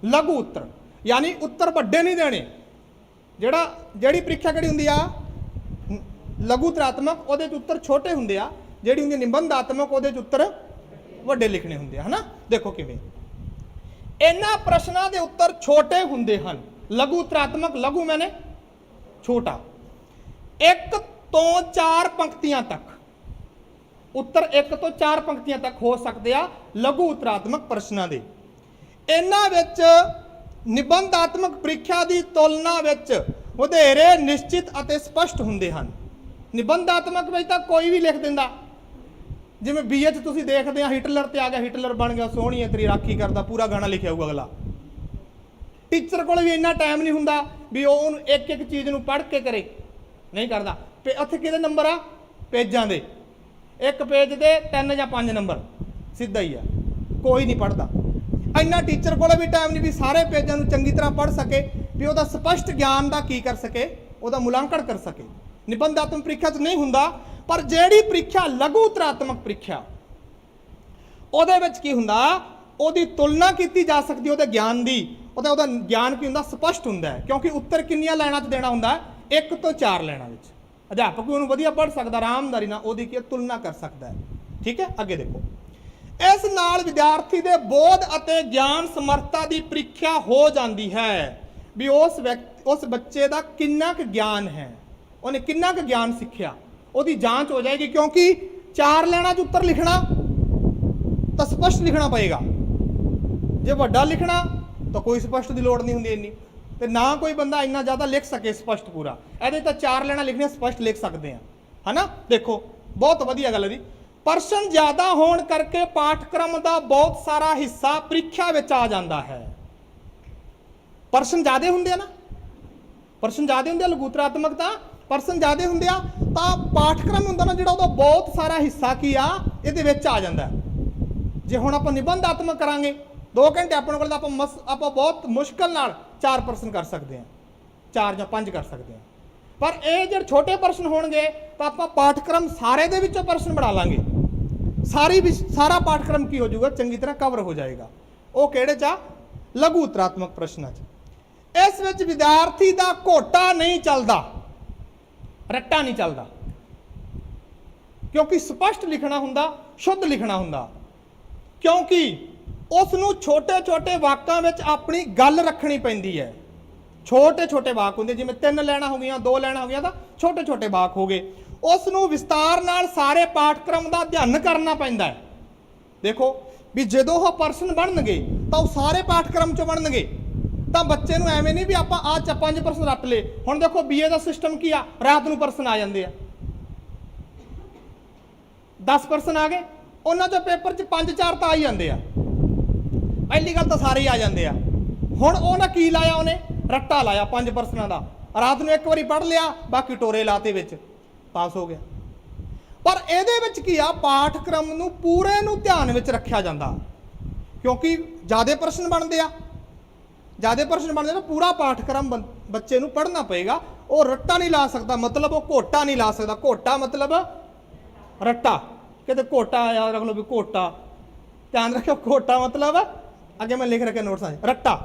ਲਘੂ ਉੱਤਰ, ਯਾਨੀ ਉੱਤਰ ਵੱਡੇ ਨਹੀਂ ਦੇਣੇ। ਜਿਹੜੀ ਪ੍ਰੀਖਿਆ ਕਿਹੜੀ ਹੁੰਦੀ ਆ? ਲਘੂ ਉਤਰਾਤਮਕ, ਉਹਦੇ 'ਚ ਉੱਤਰ ਛੋਟੇ ਹੁੰਦੇ ਆ। ਜਿਹੜੀ ਹੁੰਦੀ ਨਿਬੰਧਾਤਮਕ, ਉਹਦੇ 'ਚ ਉੱਤਰ ਵੱਡੇ ਲਿਖਣੇ ਹੁੰਦੇ ਆ, ਹਨਾ। ਦੇਖੋ ਕਿਵੇਂ, ਇਹਨਾਂ ਪ੍ਰਸ਼ਨਾਂ ਦੇ ਉੱਤਰ ਛੋਟੇ ਹੁੰਦੇ ਹਨ। ਲਘੂ ਉਤਰਾਤਮਕ, ਲਘੂ ਮੈਨੇ ਛੋਟਾ, 1 ਤੋਂ 4 ਪੰਕਤੀਆਂ ਤੱਕ ਉੱਤਰ 1 ਤੋਂ 4 ਪੰਕਤੀਆਂ ਤੱਕ ਹੋ ਸਕਦੇ ਆ ਲਘੂ ਉਤਰਾਤਮਕ ਪ੍ਰਸ਼ਨਾਂ ਦੇ। ਇਹਨਾਂ ਵਿੱਚ ਨਿਬੰਧਾਤਮਕ ਪ੍ਰੀਖਿਆ ਦੀ ਤੁਲਨਾ ਵਿੱਚ ਵਧੇਰੇ ਨਿਸ਼ਚਿਤ ਅਤੇ ਸਪਸ਼ਟ ਹੁੰਦੇ ਹਨ। ਨਿਬੰਧਾਤਮਕ ਵਿੱਚ ਤਾਂ ਕੋਈ ਵੀ ਲਿਖ ਦਿੰਦਾ, ਜਿਵੇਂ BA 'ਚ ਤੁਸੀਂ ਦੇਖਦੇ ਆ, ਹਿਟਲਰ ਤੇ ਆ ਗਿਆ, ਹਿਟਲਰ ਬਣ ਗਿਆ, ਸੋਹਣੀ ਹੈ ਤੇਰੀ ਰਾਖੀ ਕਰਦਾ, ਪੂਰਾ ਗਾਣਾ ਲਿਖਿਆ ਹੋਊਗਾ ਅਗਲਾ। ਟੀਚਰ ਕੋਲ ਵੀ ਇੰਨਾ ਟਾਈਮ ਨਹੀਂ ਹੁੰਦਾ ਵੀ ਉਹ ਉਹਨੂੰ ਇੱਕ ਇੱਕ ਚੀਜ਼ ਨੂੰ ਪੜ੍ਹ ਕੇ ਕਰੇ, ਨਹੀਂ ਕਰਦਾ। ਉੱਥੇ ਕਿਹਦੇ ਨੰਬਰ ਆ? ਪੇਜਾਂ ਦੇ। ਇੱਕ ਪੇਜ ਦੇ 3 ਜਾਂ 5 ਨੰਬਰ, ਸਿੱਧਾ ਹੀ ਆ, ਕੋਈ ਨਹੀਂ ਪੜ੍ਹਦਾ। ਇੰਨਾ ਟੀਚਰ ਕੋਲ ਵੀ ਟਾਈਮ ਨਹੀਂ ਵੀ ਸਾਰੇ ਪੇਜਾਂ ਨੂੰ ਚੰਗੀ ਤਰ੍ਹਾਂ ਪੜ੍ਹ ਸਕੇ, ਵੀ ਉਹਦਾ ਸਪਸ਼ਟ ਗਿਆਨ ਦਾ ਕੀ ਕਰ ਸਕੇ, ਉਹਦਾ ਮੁਲਾਂਕਣ ਕਰ ਸਕੇ। ਨਿਬੰਧਾਤਮਕ ਪ੍ਰੀਖਿਆ 'ਚ ਨਹੀਂ ਹੁੰਦਾ। ਪਰ ਜਿਹੜੀ ਪ੍ਰੀਖਿਆ ਲਘੂ ਉਤਰਾਤਮਕ ਪ੍ਰੀਖਿਆ, ਉਹਦੇ ਵਿੱਚ ਕੀ ਹੁੰਦਾ, ਉਹਦੀ ਤੁਲਨਾ ਕੀਤੀ ਜਾ ਸਕਦੀ ਉਹਦੇ ਗਿਆਨ ਦੀ। ਉਹਦਾ ਗਿਆਨ ਕੀ ਹੁੰਦਾ, ਸਪਸ਼ਟ ਹੁੰਦਾ ਹੈ, ਕਿਉਂਕਿ ਉੱਤਰ ਕਿੰਨੀਆਂ ਲਾਈਨਾਂ 'ਚ ਦੇਣਾ ਹੁੰਦਾ? 1 ਤੋਂ 4 ਲਾਈਨਾਂ ਵਿੱਚ। ਅਧਿਆਪਕ ਵੀ ਉਹਨੂੰ ਵਧੀਆ ਪੜ੍ਹ ਸਕਦਾ, ਆਰਾਮਦਾਰੀ ਨਾਲ ਉਹਦੀ ਕੀ ਤੁਲਨਾ ਕਰ ਸਕਦਾ ਹੈ। ਠੀਕ ਹੈ। ਅੱਗੇ ਦੇਖੋ, ਇਸ ਨਾਲ ਵਿਦਿਆਰਥੀ ਦੇ ਬੋਧ ਅਤੇ ਗਿਆਨ ਸਮਰੱਥਾ ਦੀ ਪ੍ਰੀਖਿਆ ਹੋ ਜਾਂਦੀ ਹੈ, ਵੀ ਉਸ ਬੱਚੇ ਦਾ ਕਿੰਨਾ ਕੁ ਗਿਆਨ ਹੈ, ਉਹਨੇ ਕਿੰਨਾ ਕੁ ਗਿਆਨ ਸਿੱਖਿਆ, ਉਹਦੀ ਜਾਂਚ ਹੋ ਜਾਏਗੀ। ਕਿਉਂਕਿ 4 ਲਾਈਨਾਂ 'ਚ ਉੱਤਰ ਲਿਖਣਾ ਤਾਂ ਸਪਸ਼ਟ ਲਿਖਣਾ ਪਏਗਾ। ਜੇ ਵੱਡਾ ਲਿਖਣਾ ਤਾਂ ਕੋਈ ਸਪਸ਼ਟ ਦੀ ਲੋੜ ਨਹੀਂ ਹੁੰਦੀ ਇੰਨੀ, ਤੇ ਨਾ ਕੋਈ ਬੰਦਾ ਇੰਨਾ ਜ਼ਿਆਦਾ ਲਿਖ ਸਕੇ ਸਪਸ਼ਟ ਪੂਰਾ। ਇਹਦੇ ਤਾਂ 4 ਲਾਈਨਾਂ ਲਿਖਣੀਆਂ, ਸਪਸ਼ਟ ਲਿਖ ਸਕਦੇ ਆ, ਹਨਾ। ਦੇਖੋ, ਬਹੁਤ ਵਧੀਆ ਗੱਲ ਹੈ ਜੀ। ਪ੍ਰਸ਼ਨ ਜ਼ਿਆਦਾ ਹੋਣ ਕਰਕੇ ਪਾਠਕ੍ਰਮ ਦਾ ਬਹੁਤ ਸਾਰਾ ਹਿੱਸਾ ਪ੍ਰੀਖਿਆ ਵਿੱਚ ਆ ਜਾਂਦਾ ਹੈ। ਪ੍ਰਸ਼ਨ ਜ਼ਿਆਦਾ ਹੁੰਦੇ ਆ ਨਾ, ਪ੍ਰਸ਼ਨ ਜ਼ਿਆਦਾ ਹੁੰਦੇ ਆ, ਲਘੂਤਰਾਤਮਕ ਤਾਂ ਪ੍ਰਸ਼ਨ ਜ਼ਿਆਦਾ ਹੁੰਦੇ ਆ, ਤਾਂ ਪਾਠਕ੍ਰਮ ਹੁੰਦਾ ਨਾ ਜਿਹੜਾ, ਉਹਦਾ ਬਹੁਤ ਸਾਰਾ ਹਿੱਸਾ ਕੀ ਆ ਇਹਦੇ ਵਿੱਚ ਆ ਜਾਂਦਾ। ਜੇ ਹੁਣ ਆਪਾਂ ਨਿਬੰਧਾਤਮਕ ਕਰਾਂਗੇ 2 ਘੰਟੇ ਆਪਣੇ ਕੋਲ, ਤਾਂ ਆਪਾਂ ਬਹੁਤ ਮੁਸ਼ਕਲ ਨਾਲ 4 ਪ੍ਰਸ਼ਨ ਕਰ ਸਕਦੇ ਹਾਂ, 4 ਜਾਂ 5 ਕਰ ਸਕਦੇ ਹਾਂ। ਪਰ ਇਹ ਜਿਹੜੇ ਛੋਟੇ ਪ੍ਰਸ਼ਨ ਹੋਣਗੇ ਤਾਂ ਆਪਾਂ ਪਾਠਕ੍ਰਮ ਸਾਰੇ ਦੇ ਵਿੱਚੋਂ ਪ੍ਰਸ਼ਨ ਬਣਾ ਲਾਂਗੇ, ਸਾਰਾ ਪਾਠਕ੍ਰਮ ਕੀ ਹੋ ਜਾਊਗਾ, ਚੰਗੀ ਤਰ੍ਹਾਂ ਕਵਰ ਹੋ ਜਾਏਗਾ। ਉਹ ਕਿਹੜੇ 'ਚ ਆ? ਲਘੂ ਉਤਰਾਤਮਕ ਪ੍ਰਸ਼ਨਾਂ 'ਚ। ਇਸ ਵਿੱਚ ਵਿਦਿਆਰਥੀ ਦਾ ਘੋਟਾ ਨਹੀਂ ਚੱਲਦਾ, ਰੱਟਾ ਨਹੀਂ ਚੱਲਦਾ, ਕਿਉਂਕਿ ਸਪਸ਼ਟ ਲਿਖਣਾ ਹੁੰਦਾ, ਸ਼ੁੱਧ ਲਿਖਣਾ ਹੁੰਦਾ, ਕਿਉਂਕਿ ਉਸ ਨੂੰ ਛੋਟੇ ਛੋਟੇ ਵਾਕਾਂ ਵਿੱਚ ਆਪਣੀ ਗੱਲ ਰੱਖਣੀ ਪੈਂਦੀ ਹੈ। ਛੋਟੇ ਛੋਟੇ ਵਾਕ ਹੁੰਦੇ, ਜਿਵੇਂ 3 ਲਾਈਨਾਂ ਹੋ ਗਈਆਂ, 2 ਲਾਈਨਾਂ ਹੋ ਗਈਆਂ, ਤਾਂ ਛੋਟੇ ਛੋਟੇ ਵਾਕ ਹੋ ਗਏ। ਉਸ ਨੂੰ ਵਿਸਤਾਰ ਨਾਲ ਸਾਰੇ ਪਾਠਕ੍ਰਮ ਦਾ ਅਧਿਐਨ ਕਰਨਾ ਪੈਂਦਾ ਹੈ। ਦੇਖੋ ਵੀ ਜਦੋਂ ਉਹ ਪ੍ਰਸ਼ਨ ਬਣਨਗੇ ਤਾਂ ਉਹ ਸਾਰੇ ਪਾਠਕ੍ਰਮ 'ਚੋਂ ਬਣਨਗੇ, ਤਾਂ ਬੱਚੇ ਨੂੰ ਐਵੇਂ ਨਹੀਂ ਵੀ ਆਪਾਂ ਆ 5 ਪ੍ਰਸ਼ਨ ਰੱਟ ਲਏ। ਹੁਣ ਦੇਖੋ BA ਦਾ ਸਿਸਟਮ ਕੀ ਆ, ਰਾਤ ਨੂੰ ਪ੍ਰਸ਼ਨ ਆ ਜਾਂਦੇ ਆ, 10 ਪ੍ਰਸ਼ਨ ਆ ਗਏ, ਉਹਨਾਂ 'ਚੋਂ ਪੇਪਰ 'ਚ 5-4 ਤਾਂ ਆ ਹੀ ਜਾਂਦੇ ਆ। ਪਹਿਲੀ ਗੱਲ ਤਾਂ ਸਾਰੇ ਹੀ ਆ ਜਾਂਦੇ ਆ। ਹੁਣ ਉਹਨੇ ਕੀ ਲਾਇਆ, ਉਹਨੇ ਰੱਟਾ ਲਾਇਆ 5 ਪ੍ਰਸ਼ਨਾਂ ਦਾ, ਰਾਤ ਨੂੰ ਇੱਕ ਵਾਰੀ ਪੜ੍ਹ ਲਿਆ, ਬਾਕੀ ਟੋਰੇ ਲਾਤੇ ਵਿੱਚ, ਪਾਸ ਹੋ ਗਿਆ। ਪਰ ਇਹਦੇ ਵਿੱਚ ਕੀ ਆ, ਪਾਠਕ੍ਰਮ ਨੂੰ ਪੂਰੇ ਨੂੰ ਧਿਆਨ ਵਿੱਚ ਰੱਖਿਆ ਜਾਂਦਾ, ਕਿਉਂਕਿ ਜ਼ਿਆਦਾ ਪ੍ਰਸ਼ਨ ਬਣਦੇ ਆ, ਤਾਂ ਪੂਰਾ ਪਾਠਕ੍ਰਮ ਬੱਚੇ ਨੂੰ ਪੜ੍ਹਨਾ ਪਏਗਾ। ਉਹ ਰੱਟਾ ਨਹੀਂ ਲਾ ਸਕਦਾ, ਮਤਲਬ ਉਹ ਘੋਟਾ ਨਹੀਂ ਲਾ ਸਕਦਾ। ਘੋਟਾ ਮਤਲਬ ਰੱਟਾ, ਕਿਤੇ ਘੋਟਾ ਯਾਦ ਰੱਖ ਲਓ ਵੀ ਘੋਟਾ, ਧਿਆਨ ਰੱਖਿਓ, ਘੋਟਾ ਮਤਲਬ ਅੱਗੇ ਮੈਂ ਲਿਖ ਰੱਖਿਆ ਨੋਟਸਾਂ 'ਚ, ਰੱਟਾ।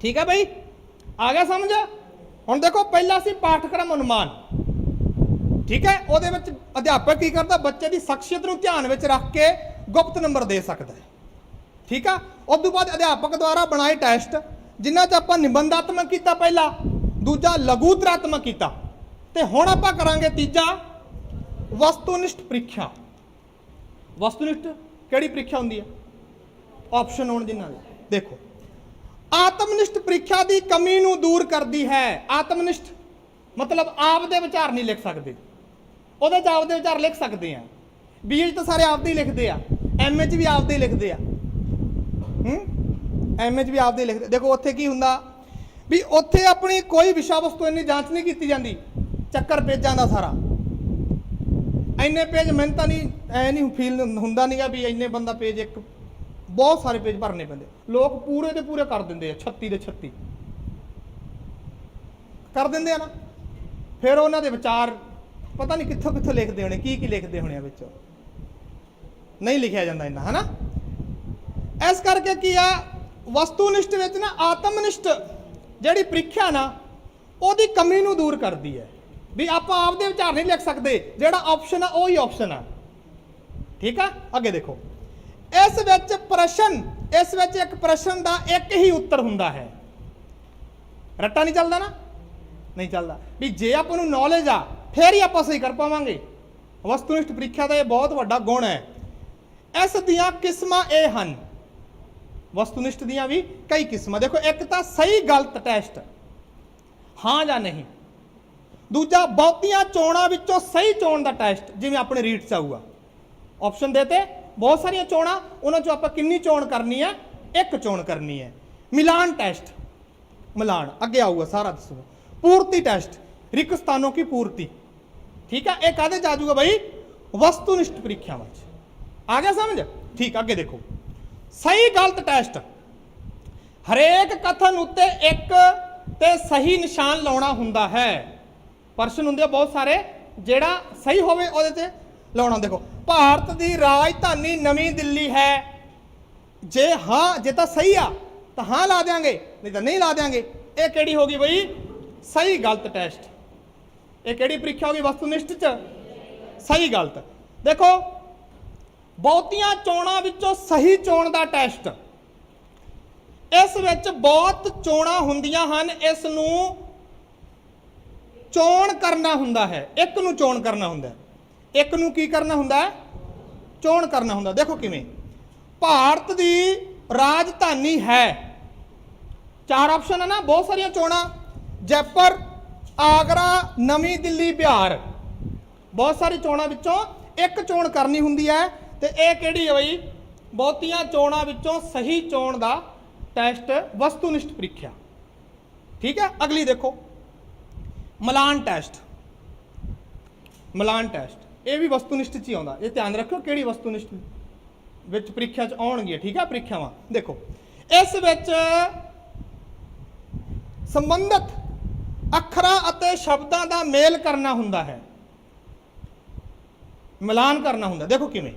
ਠੀਕ ਹੈ ਬਈ, ਆ ਗਿਆ ਸਮਝ? ਹੁਣ ਦੇਖੋ ਪਹਿਲਾਂ ਸੀ ਪਾਠਕ੍ਰਮ ਅਨੁਮਾਨ, ਠੀਕ ਹੈ। ਉਹਦੇ ਵਿੱਚ ਅਧਿਆਪਕ ਕੀ ਕਰਦਾ, ਬੱਚੇ ਦੀ ਸ਼ਖਸੀਅਤ ਨੂੰ ਧਿਆਨ ਵਿੱਚ ਰੱਖ ਕੇ ਗੁਪਤ ਨੰਬਰ ਦੇ ਸਕਦਾ ਹੈ, ਠੀਕ ਆ। ਉਸ ਤੋਂ ਬਾਅਦ ਅਧਿਆਪਕ ਦੁਆਰਾ ਬਣਾਏ ਟੈਸਟ, ਜਿਨ੍ਹਾਂ 'ਚ ਆਪਾਂ ਨਿਬੰਧਾਤਮਕ ਕੀਤਾ ਪਹਿਲਾ, ਦੂਜਾ ਲਘੂਤਰਾਤਮਕ ਕੀਤਾ, ਤੇ ਹੁਣ ਆਪਾਂ ਕਰਾਂਗੇ ਤੀਜਾ ਵਸਤੂਨਿਸ਼ਟ ਪ੍ਰੀਖਿਆ। ਵਸਤੂਨਿਸ਼ਟ ਕਿਹੜੀ ਪ੍ਰੀਖਿਆ ਹੁੰਦੀ ਹੈ? ਆਪਸ਼ਨ ਹੋਣ ਜਿਨ੍ਹਾਂ ਦੇ, ਦੇਖੋ ਆਤਮਨਿਸ਼ਟ ਪ੍ਰੀਖਿਆ ਦੀ ਕਮੀ ਨੂੰ ਦੂਰ ਕਰਦੀ ਹੈ। ਆਤਮਨਿਸ਼ਟ ਮਤਲਬ ਆਪ ਦੇ ਵਿਚਾਰ ਨਹੀਂ ਲਿਖ ਸਕਦੇ, ਉਹਦੇ 'ਚ ਆਪਦੇ ਵਿਚਾਰ ਲਿਖ ਸਕਦੇ ਆ। BA 'ਚ ਤਾਂ ਸਾਰੇ ਆਪਦੇ ਹੀ ਲਿਖਦੇ ਆ, MA 'ਚ ਵੀ ਆਪਦੇ ਹੀ ਲਿਖਦੇ ਆ, MA 'ਚ ਵੀ ਆਪਦੇ ਲਿਖਦੇ। ਦੇਖੋ ਉੱਥੇ ਕੀ ਹੁੰਦਾ ਵੀ ਉੱਥੇ ਆਪਣੀ ਕੋਈ ਵਿਸ਼ਾ ਵਸਤੂ ਇੰਨੀ ਜਾਂਚ ਨਹੀਂ ਕੀਤੀ ਜਾਂਦੀ, ਚੱਕਰ ਪੇਜਾਂ ਦਾ ਸਾਰਾ। ਇੰਨੇ ਪੇਜ ਮੈਨੂੰ ਤਾਂ ਨਹੀਂ ਐ ਨਹੀਂ ਫੀਲ ਹੁੰਦਾ ਨਹੀਂਗਾ ਵੀ ਇੰਨੇ ਬੰਦਾ ਪੇਜ, ਇੱਕ ਬਹੁਤ ਸਾਰੇ ਪੇਜ ਭਰਨੇ ਪੈਂਦੇ। ਲੋਕ ਪੂਰੇ ਦੇ ਪੂਰੇ ਕਰ ਦਿੰਦੇ ਆ, 36 ਦੇ 36 ਕਰ ਦਿੰਦੇ ਆ ਨਾ। ਫਿਰ ਉਹਨਾਂ ਦੇ ਵਿਚਾਰ ਪਤਾ ਨਹੀਂ ਕਿੱਥੋਂ ਕਿੱਥੋਂ ਲਿਖਦੇ ਹੋਣੇ, ਕੀ ਲਿਖਦੇ ਹੋਣੇ ਆ, ਵਿੱਚ ਨਹੀਂ ਲਿਖਿਆ ਜਾਂਦਾ ਇੰਨਾ, ਹੈ ਨਾ। ਇਸ ਕਰਕੇ ਕੀ ਆ, ਵਸਤੂਨਿਸ਼ਟ ਵਿੱਚ ਨਾ ਆਤਮਨਿਸ਼ਟ ਜਿਹੜੀ ਪ੍ਰੀਖਿਆ ਨਾ, ਉਹਦੀ ਕਮੀ ਨੂੰ ਦੂਰ ਕਰਦੀ ਹੈ। ਵੀ ਆਪਾਂ ਆਪਦੇ ਵਿਚਾਰ ਨਹੀਂ ਲਿਖ ਸਕਦੇ, ਜਿਹੜਾ ਆਪਸ਼ਨ ਆ ਉਹੀ ਆਪਸ਼ਨ ਆ, ਠੀਕ ਆ। ਅੱਗੇ ਦੇਖੋ, ਇਸ ਵਿੱਚ ਇੱਕ ਪ੍ਰਸ਼ਨ ਦਾ ਇੱਕ ਹੀ ਉੱਤਰ ਹੁੰਦਾ ਹੈ। ਰੱਟਾ ਨਹੀਂ ਚੱਲਦਾ ਨਾ, ਨਹੀਂ ਚੱਲਦਾ। ਵੀ ਜੇ ਆਪਾਂ ਨੂੰ ਨੌਲੇਜ ਆ ਫਿਰ ਹੀ ਆਪਾਂ ਸਹੀ ਕਰ ਪਾਵਾਂਗੇ। ਵਸਤੂਨਿਸ਼ਟ ਪ੍ਰੀਖਿਆ ਦਾ ਇਹ ਬਹੁਤ ਵੱਡਾ ਗੁਣ ਹੈ। ਇਸ ਦੀਆਂ ਕਿਸਮਾਂ ਇਹ ਹਨ, ਵਸਤੂਨਿਸ਼ਟ ਦੀਆਂ ਵੀ ਕਈ ਕਿਸਮਾਂ। ਦੇਖੋ, ਇੱਕ ਤਾਂ ਸਹੀ ਗਲਤ ਟੈਸਟ, ਹਾਂ ਜਾਂ ਨਹੀਂ। ਦੂਜਾ ਬਹੁਤੀਆਂ ਚੋਣਾਂ ਵਿੱਚੋਂ ਸਹੀ ਚੋਣ ਦਾ ਟੈਸਟ, ਜਿਵੇਂ ਆਪਣੇ ਰੀਟ 'ਚ ਆਊਗਾ, ਆਪਸ਼ਨ ਦੇਤੇ ਬਹੁਤ ਸਾਰੀਆਂ ਚੋਣਾਂ, ਉਹਨਾਂ 'ਚੋਂ ਆਪਾਂ ਕਿੰਨੀ ਚੋਣ ਕਰਨੀ ਹੈ, ਇੱਕ ਚੋਣ ਕਰਨੀ ਹੈ। ਮਿਲਾਨ ਟੈਸਟ, ਮਿਲਾਨ ਅੱਗੇ ਆਊਗਾ ਸਾਰਾ ਦੱਸੂਗਾ। पूर्ति टेस्ट, रिक्त स्थानों की पूर्ति, ठीक है। एक आधे जा जाऊगा भाई वस्तुनिष्ठ परीक्षा में, आ गया समझ? ठीक, आगे देखो, सही गलत टेस्ट, हरेक कथन उत्ते एक ते सही निशान लाना हुंदा है। प्रश्न हुंदे बहुत सारे, जेड़ा सही होवे ओहदे ते लाना। देखो, भारत दी राजधानी नवी दिल्ली है, जे हाँ जे तो सही आ तो हाँ ला देंगे, नहीं तो नहीं ला देंगे। ये केड़ी होगी भाई सही गलत टेस्ट। ये केड़ी परीक्षा होगी वस्तुनिष्ठ च? सही गलत। देखो, बहुतियां चोणां विचों सही चोण दा टेस्ट, इस विच बहुत चोणां हुंदियां हन, इस नूं चोण करना हुंदा है। एक नूं चोण करना हुंदा है, एक नूं की करना हुंदा है, चोण करना हुंदा। देखो किवें, भारत दी राजधानी है, 4 ऑप्शन है ना, बहुत सारियां चोणां, जयपुर, आगरा, नवी दिल्ली, बिहार, बहुत सारी चोणां विचों एक चोण करनी हुंदी है। ते इह किहड़ी है बई? बहुतियां चोणां विचों सही चोण दा टेस्ट, वस्तुनिष्ठ परीक्षा, ठीक है। अगली देखो मिलान टेस्ट। मिलान टेस्ट ये भी वस्तुनिष्ठ च ही आता, ये ध्यान रखो कि वस्तुनिष्ठ विच ਪ੍ਰੀਖਿਆ च आउणगियां, ठीक है। ਪ੍ਰੀਖਿਆਵਾਂ देखो इस विच संबंधित अखरां अते शब्दां दा मेल करना हुंदा है, मिलान करना हुंदा। देखो किवें,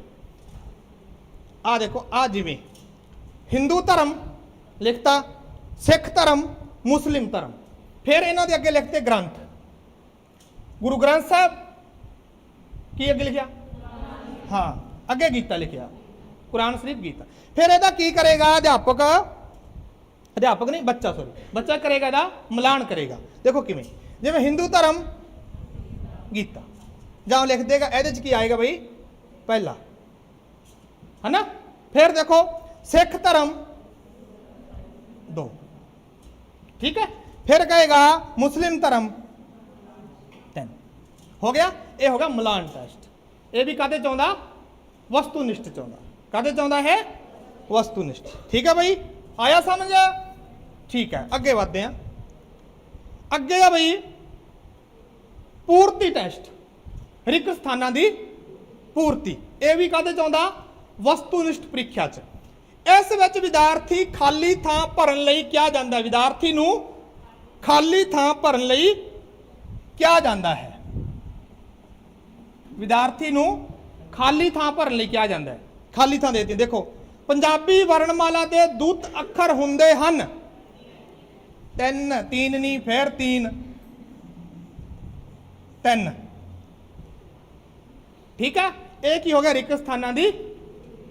आ देखो आ जिवें हिंदू धर्म लिखता, सिख धर्म, मुस्लिम धर्म, फिर इन्हां दे अगे लिखते ग्रंथ, गुरु ग्रंथ साहब की अगे लिखिया, हाँ अगे गीता लिखिया, कुरान शरीफ गीता। फिर ਇਹਦਾ की करेगा अध्यापक, अध्यापक नहीं बच्चा, सॉरी बच्चा करेगा ਇਹਦਾ मिलान करेगा। देखो किवें, जिवें हिंदू धर्म गीता जां लिख देगा, ਇਹਦੇ ਚ ਕੀ आएगा बई पहला, है ना। फिर देखो सिख धर्म 2, ठीक है। फिर कहेगा मुस्लिम धर्म 3, हो गया। ये होगा मिलान टेस्ट। ये भी कादे चाहता, वस्तुनिष्ठ चाहता, कादे चाहता है वस्तुनिष्ठ, ठीक है भाई, आया समझ, ठीक है। अगे बढ़ते हैं, अगे है भाई पूर्ति टेस्ट, रिक्त स्थानां दी पूर्ति। यह भी कादे चाहता, वस्तुनिष्ठ ਪ੍ਰੀਖਿਆ च। इस विच विद्यार्थी खाली थां भरन लई क्या जांदा है, विद्यार्थी नूं खाली थां भरन लई क्या जांदा है, विद्यार्थी नूं खाली थां भरन लई क्या जांदा है, खाली थां देती। देखो पंजाबी वर्णमाला दे दुत अखर हुंदे हन 3, 3 नहीं फिर 3, 3, ठीक है। ये की हो गया रिक्त स्थानां दी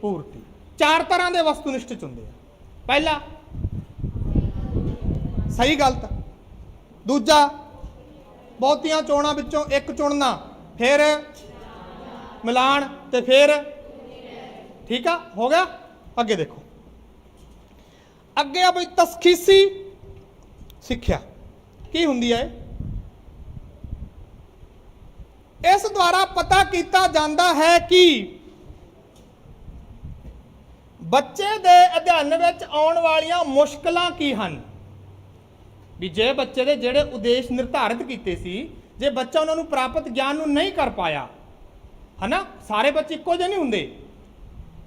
पूर्ति। 4 तरह के वस्तुनिष्ठ चुनते हैं, पहला सही गलत, दूजा बहुतियां चोणां विचों एक चुनना, फिर मिलान, ते फिर, ठीक है, हो गया। अगे देखो, अगे आ बई तसखीसी सिक्ख्या की हुंदी है, इस द्वारा पता किया जाता है कि बच्चे दे अध्ययन विच आउण वालियां मुश्किलां की हन। भी जे बच्चे दे जिहड़े उद्देश निर्धारित कीते सी, जे बच्चा उन्हां नूं प्राप्त ज्ञान नूं नहीं कर पाया, है ना, सारे बच्चे इक्को जिहे नहीं हुंदे,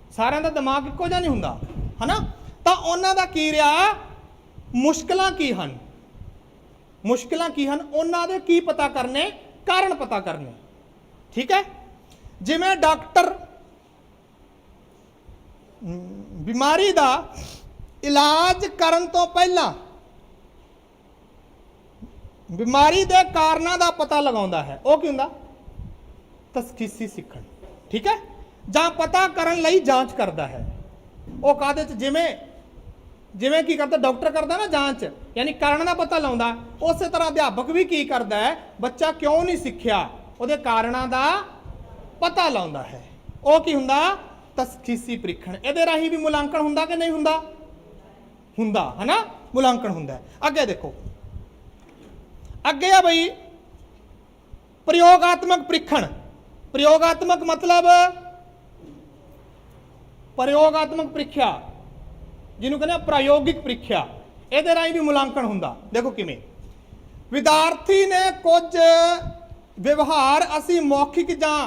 सारिਆਂ ਦਾ दिमाग इक्को जिहा नहीं हुंदा, है ना, तो उन्हां दा की रहा, मुश्किलां की हन, मुश्किलां की हन, उन्हां दे की पता करने, कारण पता करने, ठीक है। जिवें डॉक्टर बीमारी का इलाज करन तो पहला बीमारी के कारणों का पता लगाउंदा है, वो की हुंदा, तसखीसी सीखण, ठीक है। जां पता करन लई जांच करता है, वो काहदे च, जिवें जिवें की करता डॉक्टर करता ना जांच, यानी कारण का पता लाउंदा, उस तरह अध्यापक भी की करता है, बच्चा क्यों नहीं सीखिया, उहदे कारणों का पता लाउंदा है, वो की हुंदा, तसखीसी परीक्षण। इहदे राही भी मुलांकन हुंदा कि नहीं हुंदा, हुंदा, है ना, मुलांकन हुंदा है। अगे देखो, अगे आ बई प्रयोगात्मक परीक्षण। प्रयोगात्मक मतलब प्रयोगात्मक परीक्षा, जिन्हों कहते हैं प्रायोगिक परीक्षा, इहदे राही भी मुलांकन हुंदा। देखो किवें, विद्यार्थी ने कुछ व्यवहार असी मौखिक जां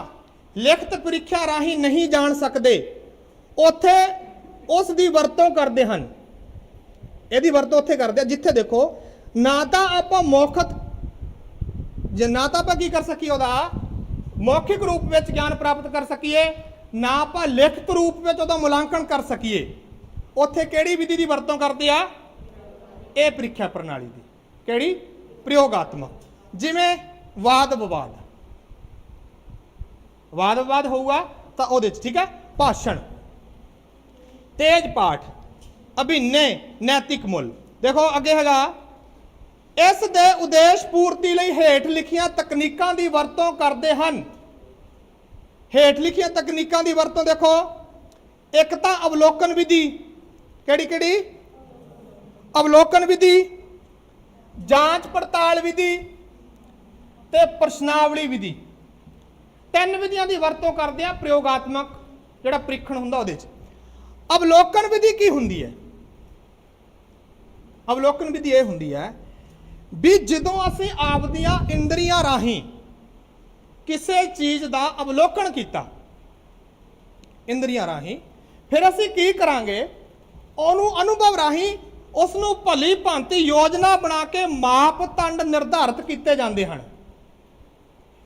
लिखत परीक्षा राही नहीं जान सकते, उत्थे उस दी वरतों करते हैं, यदि वरतों उत्थे करते हैं जिथे देखो ना तो आप मौखिक, जे ना तो आप की कर सकीए उहदा मौखिक रूप में ज्ञान प्राप्त कर सकीए, ना आप लिखत रूप में उहदा मुलांकन कर सकीए, उत्थे किहड़ी विधि की वरतों करते आ, ये परीक्षा प्रणाली की, किहड़ी, प्रयोगात्मक। जिवें वाद विवाद, वाद विवाद होगा तो वो, ठीक है, भाषण, तेज पाठ, अभिनय, नैतिक मुल। देखो अगे हैगा, इस दे उद्देश पूर्ति लई हेठ लिखियां तकनीकां दी वरतों करते हैं। हेठ लिखियां तकनीकां दी वरतों देखो, एक तो अवलोकन विधि, किहड़ी किहड़ी, अवलोकन विधि, जांच पड़ताल विधि ते प्रश्नावली विधि, 3 विधियां की वरतों करते हैं प्रयोगात्मक जिहड़ा परीक्षण हुंदा उहदे च। अवलोकन विधि की हुंदी है, अवलोकन विधि यह हुंदी है ਵੀ ਜਦੋਂ ਅਸੀਂ ਆਪਦੀਆਂ ਇੰਦਰੀਆਂ ਰਾਹੀਂ ਕਿਸੇ ਚੀਜ਼ ਦਾ ਅਵਲੋਕਨ ਕੀਤਾ, ਇੰਦਰੀਆਂ ਰਾਹੀਂ, ਫਿਰ ਅਸੀਂ ਕੀ ਕਰਾਂਗੇ, ਉਹਨੂੰ ਅਨੁਭਵ ਰਾਹੀਂ ਉਸ ਨੂੰ ਭਲੀ ਭਾਂਤੀ ਯੋਜਨਾ ਬਣਾ ਕੇ ਮਾਪਦੰਡ ਨਿਰਧਾਰਿਤ ਕੀਤੇ ਜਾਂਦੇ ਹਨ।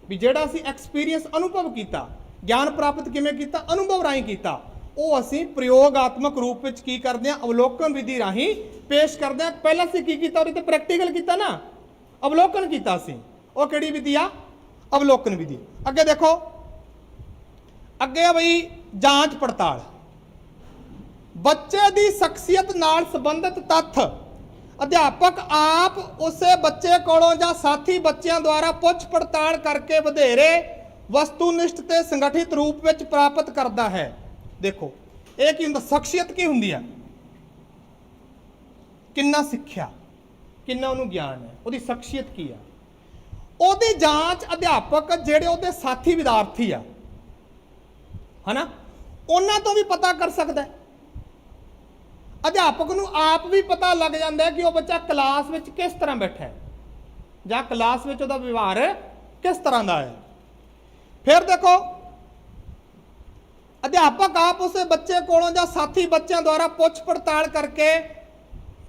ਵੀ ਜਿਹੜਾ ਅਸੀਂ ਐਕਸਪੀਰੀਅੰਸ ਅਨੁਭਵ ਕੀਤਾ, ਗਿਆਨ ਪ੍ਰਾਪਤ ਕਿਵੇਂ ਕੀਤਾ, ਅਨੁਭਵ ਰਾਹੀਂ ਕੀਤਾ, ਉਹ ਅਸੀਂ ਪ੍ਰਯੋਗਾਤਮਕ ਰੂਪ ਵਿੱਚ ਕੀ ਕਰਦੇ ਹਾਂ, ਅਵਲੋਕਨ ਵਿਧੀ ਰਾਹੀਂ ਪੇਸ਼ ਕਰਦੇ ਹਾਂ। ਪਹਿਲਾਂ ਅਸੀਂ ਕੀ ਕੀਤਾ, ਉਹਦੇ ਤੇ ਪ੍ਰੈਕਟੀਕਲ ਕੀਤਾ ਨਾ, ਅਵਲੋਕਨ ਕੀਤਾ ਸੀ। ਉਹ ਕਿਹੜੀ ਵਿਧੀ ਆ, ਅਵਲੋਕਨ ਵਿਧੀ। ਅੱਗੇ ਦੇਖੋ, ਅੱਗੇ ਆ ਬਈ ਜਾਂਚ ਪੜਤਾਲ। ਬੱਚੇ ਦੀ ਸ਼ਖਸੀਅਤ ਨਾਲ ਸੰਬੰਧਿਤ ਤੱਥ ਅਧਿਆਪਕ ਆਪ ਉਸੇ ਬੱਚੇ ਕੋਲੋਂ ਜਾਂ ਸਾਥੀ ਬੱਚਿਆਂ ਦੁਆਰਾ ਪੁੱਛ ਪੜਤਾਲ ਕਰਕੇ ਵਧੇਰੇ ਵਸਤੂਨਿਸ਼ਟ ਤੇ ਸੰਗਠਿਤ ਰੂਪ ਵਿੱਚ ਪ੍ਰਾਪਤ ਕਰਦਾ ਹੈ। ਦੇਖੋ ਇਹ ਕੀ ਹੁੰਦਾ, ਸ਼ਖਸੀਅਤ ਕੀ ਹੁੰਦੀ ਆ, ਕਿੰਨਾ ਸਿੱਖਿਆ, ਕਿੰਨਾ ਉਹਨੂੰ ਗਿਆਨ ਹੈ, ਉਹਦੀ ਸ਼ਖਸੀਅਤ ਕੀ ਆ, ਉਹਦੀ ਜਾਂਚ ਅਧਿਆਪਕ ਜਿਹੜੇ ਉਹਦੇ ਸਾਥੀ ਵਿਦਿਆਰਥੀ ਆ ਹਨਾ, ਉਹਨਾਂ ਤੋਂ ਵੀ ਪਤਾ ਕਰ ਸਕਦਾ ਹੈ। ਅਧਿਆਪਕ ਨੂੰ ਆਪ ਵੀ ਪਤਾ ਲੱਗ ਜਾਂਦਾ ਹੈ ਕਿ ਉਹ ਬੱਚਾ ਕਲਾਸ ਵਿੱਚ ਕਿਸ ਤਰ੍ਹਾਂ ਬੈਠਾ ਹੈ ਜਾਂ ਕਲਾਸ ਵਿੱਚ ਉਹਦਾ ਵਿਵਹਾਰ ਕਿਸ ਤਰ੍ਹਾਂ ਦਾ ਹੈ। ਫਿਰ ਦੇਖੋ, ਅਧਿਆਪਕ ਆਪ ਉਸੇ ਬੱਚੇ ਕੋਲੋਂ ਜਾਂ ਸਾਥੀ ਬੱਚਿਆਂ ਦੁਆਰਾ ਪੁੱਛ ਪੜਤਾਲ ਕਰਕੇ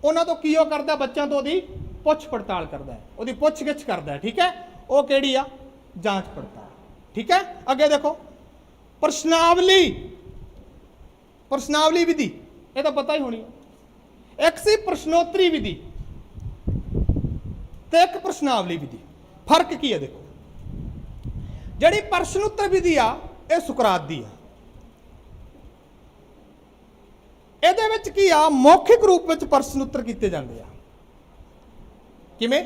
ਉਹਨਾਂ ਤੋਂ ਕੀ ਉਹ ਕਰਦਾ, ਬੱਚਿਆਂ ਤੋਂ ਉਹਦੀ ਪੁੱਛ ਪੜਤਾਲ ਕਰਦਾ ਹੈ, ਉਹਦੀ ਪੁੱਛ ਗਿੱਛ ਕਰਦਾ ਹੈ। ਠੀਕ ਹੈ, ਉਹ ਕਿਹੜੀ ਆ, ਜਾਂਚ ਪੜਤਾਲ। ਠੀਕ ਹੈ, ਅੱਗੇ ਦੇਖੋ, ਪ੍ਰਸ਼ਨਾਵਲੀ, ਪ੍ਰਸ਼ਨਾਵਲੀ ਵਿਧੀ, ਇਹ ਤਾਂ ਪਤਾ ਹੀ ਹੋਣੀ। ਇੱਕ ਸੀ ਪ੍ਰਸ਼ਨੋਤਰੀ ਵਿਧੀ ਤੇ ਇੱਕ ਪ੍ਰਸ਼ਨਾਵਲੀ ਵਿਧੀ। ਫਰਕ ਕੀ ਹੈ, ਦੇਖੋ, ਜਿਹੜੀ ਪ੍ਰਸ਼ਨ ਉੱਤਰ ਵਿਧੀ ਆ ਇਹ ਸੁਕਰਾਤ ਦੀ ਆ। ਇਹਦੇ ਵਿੱਚ ਕੀ ਆ, ਮੌਖਿਕ ਰੂਪ ਵਿੱਚ ਪ੍ਰਸ਼ਨ ਉੱਤਰ ਕੀਤੇ ਜਾਂਦੇ ਆ। ਕਿਵੇਂ,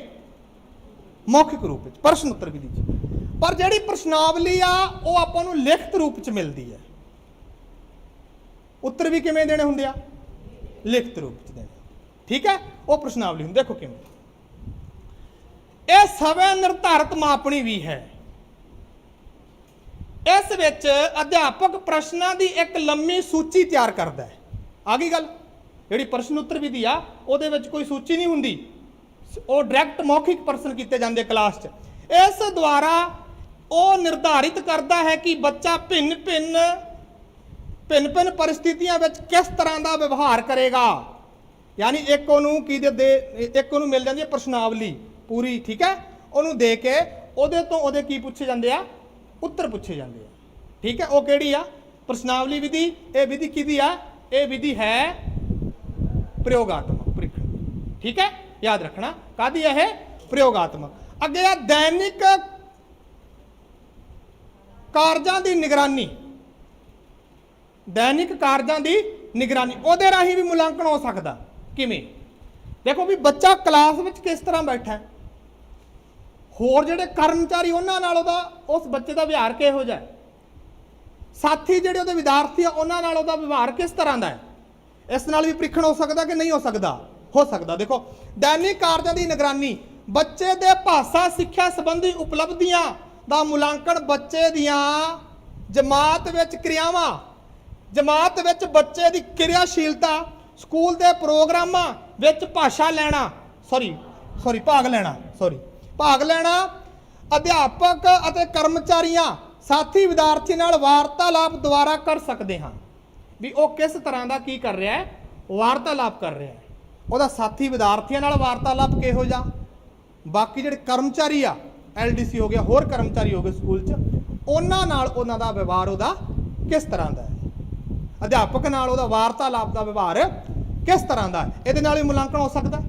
ਮੌਖਿਕ ਰੂਪ ਵਿੱਚ ਪ੍ਰਸ਼ਨ ਉੱਤਰ ਵਿਧੀ ਚ। ਪਰ ਜਿਹੜੀ ਪ੍ਰਸ਼ਨਾਵਲੀ ਆ ਉਹ ਆਪਾਂ ਨੂੰ ਲਿਖਤ ਰੂਪ ਚ ਮਿਲਦੀ ਹੈ। ਉੱਤਰ ਵੀ ਕਿਵੇਂ ਦੇਣੇ ਹੁੰਦੇ ਆ, ਲਿਖਤ ਰੂਪ ਚ ਦੇਣੇ। ਠੀਕ ਹੈ, ਉਹ ਪ੍ਰਸ਼ਨਾਵਲੀ ਹੁੰਦੀ। ਦੇਖੋ ਕਿਵੇਂ, ਇਹ ਸਵੈ ਨਿਰਧਾਰਿਤ ਮਾਪਣੀ ਵੀ ਹੈ। ਇਸ ਵਿੱਚ ਅਧਿਆਪਕ ਪ੍ਰਸ਼ਨਾਂ ਦੀ ਇੱਕ ਲੰਮੀ ਸੂਚੀ ਤਿਆਰ ਕਰਦਾ ਹੈ। ਆ ਗਈ ਗੱਲ। ਜਿਹੜੀ ਪ੍ਰਸ਼ਨ ਉੱਤਰ ਵਿਧੀ ਆ ਉਹਦੇ ਵਿੱਚ ਕੋਈ ਸੂਚੀ ਨਹੀਂ ਹੁੰਦੀ, ਉਹ ਡਾਇਰੈਕਟ ਮੌਖਿਕ ਪ੍ਰਸ਼ਨ ਕੀਤੇ ਜਾਂਦੇ ਕਲਾਸ 'ਚ। ਇਸ ਦੁਆਰਾ ਉਹ ਨਿਰਧਾਰਿਤ ਕਰਦਾ ਹੈ ਕਿ ਬੱਚਾ ਭਿੰਨ ਭਿੰਨ ਪਰਿਸਥਿਤੀਆਂ ਵਿੱਚ ਕਿਸ ਤਰ੍ਹਾਂ ਦਾ ਵਿਵਹਾਰ ਕਰੇਗਾ। ਯਾਨੀ ਇੱਕ ਉਹਨੂੰ ਕੀ ਇੱਕ ਉਹਨੂੰ ਮਿਲ ਜਾਂਦੀ ਹੈ ਪ੍ਰਸ਼ਨਾਵਲੀ ਪੂਰੀ। ਠੀਕ ਹੈ, ਉਹਨੂੰ ਦੇ ਕੇ ਉਹਦੇ ਤੋਂ ਉਹਦੇ ਕੀ ਪੁੱਛੇ ਜਾਂਦੇ ਆ, ਉੱਤਰ ਪੁੱਛੇ ਜਾਂਦੇ ਆ। ਠੀਕ ਹੈ, ਉਹ ਕਿਹੜੀ ਆ, ਪ੍ਰਸ਼ਨਾਵਲੀ ਵਿਧੀ। ਇਹ ਵਿਧੀ ਕਿਹਦੀ ਆ, ਇਹ ਵਿਧੀ ਹੈ ਪ੍ਰਯੋਗਾਤਮਕ ਪ੍ਰੀਖਣ। ਠੀਕ ਹੈ, ਯਾਦ ਰੱਖਣਾ ਕਾਹਦੀ ਹੈ ਇਹ, ਪ੍ਰਯੋਗਾਤਮਕ। ਅੱਗੇ ਆ ਦੈਨਿਕ ਕਾਰਜਾਂ ਦੀ ਨਿਗਰਾਨੀ। ਦੈਨਿਕ ਕਾਰਜਾਂ ਦੀ ਨਿਗਰਾਨੀ, ਉਹਦੇ ਰਾਹੀਂ ਵੀ ਮੁਲਾਂਕਣ ਹੋ ਸਕਦਾ। ਕਿਵੇਂ, ਦੇਖੋ ਵੀ ਬੱਚਾ ਕਲਾਸ ਵਿੱਚ ਕਿਸ ਤਰ੍ਹਾਂ ਬੈਠਾ ਹੈ, ਹੋਰ ਜਿਹੜੇ ਕਰਮਚਾਰੀ ਉਹਨਾਂ ਨਾਲ ਉਹਦਾ, ਉਸ ਬੱਚੇ ਦਾ ਵਿਵਹਾਰ ਕਿਹੋ ਜਿਹਾ ਹੈ, ਸਾਥੀ ਜਿਹੜੇ ਉਹਦੇ ਵਿਦਿਆਰਥੀ ਆ ਉਹਨਾਂ ਨਾਲ ਉਹਦਾ ਵਿਵਹਾਰ ਕਿਸ ਤਰ੍ਹਾਂ ਦਾ ਹੈ। ਇਸ ਨਾਲ ਵੀ ਪ੍ਰੀਖਣ ਹੋ ਸਕਦਾ ਕਿ ਨਹੀਂ ਹੋ ਸਕਦਾ, ਹੋ ਸਕਦਾ। ਦੇਖੋ, ਦੈਨਿਕ ਕਾਰਜਾਂ ਦੀ ਨਿਗਰਾਨੀ, ਬੱਚੇ ਦੇ ਭਾਸ਼ਾ ਸਿੱਖਿਆ ਸੰਬੰਧੀ ਉਪਲਬਧੀਆਂ ਦਾ ਮੁਲਾਂਕਣ, ਬੱਚੇ ਦੀਆਂ ਜਮਾਤ ਵਿੱਚ ਕਿਰਿਆਵਾਂ, ਜਮਾਤ ਵਿੱਚ ਬੱਚੇ ਦੀ ਕਿਰਿਆਸ਼ੀਲਤਾ, ਸਕੂਲ ਦੇ ਪ੍ਰੋਗਰਾਮਾਂ ਵਿੱਚ ਭਾਸ਼ਾ ਲੈਣਾ, ਭਾਗ ਲੈਣਾ, ਅਧਿਆਪਕ ਅਤੇ ਕਰਮਚਾਰੀਆਂ ਸਾਥੀ ਵਿਦਿਆਰਥੀ ਨਾਲ ਵਾਰਤਾਲਾਪ ਦੁਆਰਾ ਕਰ ਸਕਦੇ ਹਾਂ। ਵੀ ਉਹ ਕਿਸ ਤਰ੍ਹਾਂ ਦਾ ਕੀ ਕਰ ਰਿਹਾ ਹੈ, ਵਾਰਤਾਲਾਪ ਕਰ ਰਿਹਾ ਹੈ, ਉਹਦਾ ਸਾਥੀ ਵਿਦਿਆਰਥੀਆਂ ਨਾਲ ਵਾਰਤਾਲਾਪ ਕਿਹੋ ਜਿਹਾ, ਬਾਕੀ ਜਿਹੜੇ ਕਰਮਚਾਰੀ ਆ, LDC ਹੋ ਗਿਆ, ਹੋਰ ਕਰਮਚਾਰੀ ਹੋ ਗਏ ਸਕੂਲ 'ਚ, ਉਹਨਾਂ ਨਾਲ ਉਹਨਾਂ ਦਾ ਵਿਵਹਾਰ ਉਹਦਾ ਕਿਸ ਤਰ੍ਹਾਂ ਦਾ ਹੈ, ਅਧਿਆਪਕ ਨਾਲ ਉਹਦਾ ਵਾਰਤਾਲਾਪ ਦਾ ਵਿਵਹਾਰ ਕਿਸ ਤਰ੍ਹਾਂ ਦਾ ਹੈ। ਇਹਦੇ ਨਾਲ ਵੀ ਮੁਲਾਂਕਣ ਹੋ ਸਕਦਾ,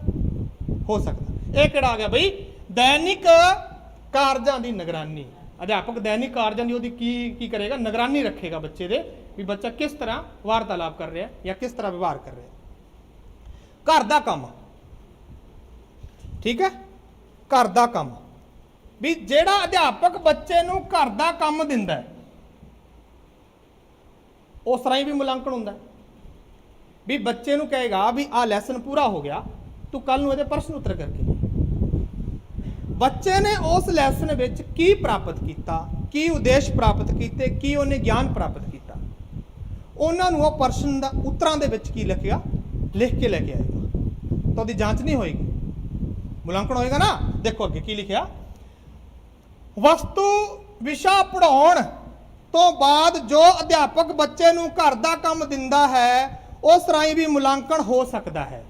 ਹੋ ਸਕਦਾ। ਇਹ ਕਿਹੜਾ ਆ ਗਿਆ ਬਈ, ਦੈਨਿਕ ਕਾਰਜਾਂ ਦੀ ਨਿਗਰਾਨੀ। ਅਧਿਆਪਕ ਦੈਨਿਕ ਕਾਰਜਾਂ ਦੀ ਉਹਦੀ ਕੀ ਕਰੇਗਾ, ਨਿਗਰਾਨੀ ਰੱਖੇਗਾ ਬੱਚੇ ਦੇ, ਵੀ ਬੱਚਾ ਕਿਸ ਤਰ੍ਹਾਂ ਵਾਰਤਾਲਾਪ ਕਰ ਰਿਹਾ ਜਾਂ ਕਿਸ ਤਰ੍ਹਾਂ ਵਿਵਹਾਰ ਕਰ ਰਿਹਾ। ਘਰ ਦਾ ਕੰਮ, ਠੀਕ ਹੈ, ਘਰ ਦਾ ਕੰਮ ਵੀ ਜਿਹੜਾ ਅਧਿਆਪਕ ਬੱਚੇ ਨੂੰ ਘਰ ਦਾ ਕੰਮ ਦਿੰਦਾ ਹੈ ਉਸ ਤਰ੍ਹਾਂ ਹੀ ਵੀ ਮੁਲਾਂਕਣ ਹੁੰਦਾ। ਵੀ ਬੱਚੇ ਨੂੰ ਕਹੇਗਾ ਵੀ ਆਹ ਲੈਸਨ ਪੂਰਾ ਹੋ ਗਿਆ, ਤੂੰ ਕੱਲ ਨੂੰ ਇਹਦੇ ਪ੍ਰਸ਼ਨ ਉੱਤਰ ਕਰਕੇ। ਬੱਚੇ ਨੇ ਉਸ ਲੈਸਨ ਵਿੱਚ ਕੀ ਪ੍ਰਾਪਤ ਕੀਤਾ, ਕੀ ਉਦੇਸ਼ ਪ੍ਰਾਪਤ ਕੀਤੇ, ਕੀ ਉਹਨੇ ਗਿਆਨ ਪ੍ਰਾਪਤ ਕੀਤਾ, ਉਹਨਾਂ ਨੂੰ ਉਹ ਪ੍ਰਸ਼ਨ ਦਾ ਉੱਤਰਾਂ ਦੇ ਵਿੱਚ ਕੀ ਲਿਖੇਗਾ, ਲਿਖ ਕੇ ਲੈ ਕੇ ਆਏਗਾ। ਤਾਂ ਉਹਦੀ ਜਾਂਚ ਨਹੀਂ ਹੋਏਗੀ, ਮੁਲਾਂਕਣ ਹੋਏਗਾ ਨਾ। ਦੇਖੋ ਅੱਗੇ ਕੀ ਲਿਖਿਆ, ਵਸਤੂ ਵਿਸ਼ਾ ਪੜਾਉਣ ਤੋਂ ਬਾਅਦ ਜੋ ਅਧਿਆਪਕ ਬੱਚੇ ਨੂੰ ਘਰ ਦਾ ਕੰਮ ਦਿੰਦਾ ਹੈ ਉਸ ਰਾਹੀਂ ਵੀ ਮੁਲਾਂਕਣ ਹੋ ਸਕਦਾ ਹੈ।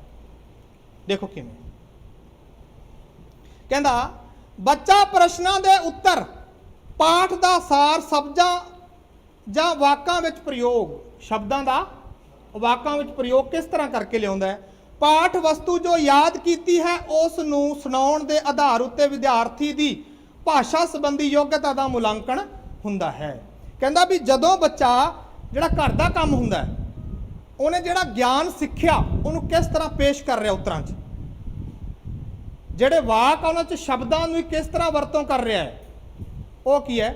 ਦੇਖੋ ਕਿਵੇਂ ਕਹਿੰਦਾ, ਬੱਚਾ ਪ੍ਰਸ਼ਨਾਂ ਦੇ ਉੱਤਰ, ਪਾਠ ਦਾ ਸਾਰ, ਸ਼ਬਦਾਂ ਜਾਂ ਵਾਕਾਂ ਵਿੱਚ ਪ੍ਰਯੋਗ, ਸ਼ਬਦਾਂ ਦਾ ਵਾਕਾਂ ਵਿੱਚ ਪ੍ਰਯੋਗ ਕਿਸ ਤਰ੍ਹਾਂ ਕਰਕੇ ਲਿਆਉਂਦਾ ਹੈ। ਪਾਠ ਵਸਤੂ ਜੋ ਯਾਦ ਕੀਤੀ ਹੈ ਉਸ ਨੂੰ ਸੁਣਾਉਣ ਦੇ ਆਧਾਰ ਉੱਤੇ ਵਿਦਿਆਰਥੀ ਦੀ ਭਾਸ਼ਾ ਸੰਬੰਧੀ ਯੋਗਤਾ ਦਾ ਮੁਲਾਂਕਣ ਹੁੰਦਾ ਹੈ। ਕਹਿੰਦਾ ਵੀ ਜਦੋਂ ਬੱਚਾ ਜਿਹੜਾ ਘਰ ਦਾ ਕੰਮ ਹੁੰਦਾ ਹੈ, ਉਹਨੇ ਜਿਹੜਾ ਗਿਆਨ ਸਿੱਖਿਆ ਉਹਨੂੰ ਕਿਸ ਤਰ੍ਹਾਂ ਪੇਸ਼ ਕਰ ਰਿਹਾ ਉੱਤਰਾਂ 'ਚ, ਜਿਹੜੇ ਵਾਕ ਉਹਨਾਂ 'ਚ ਸ਼ਬਦਾਂ ਨੂੰ ਕਿਸ ਤਰ੍ਹਾਂ ਵਰਤੋਂ ਕਰ ਰਿਹਾ ਹੈ, ਉਹ ਕੀ ਹੈ,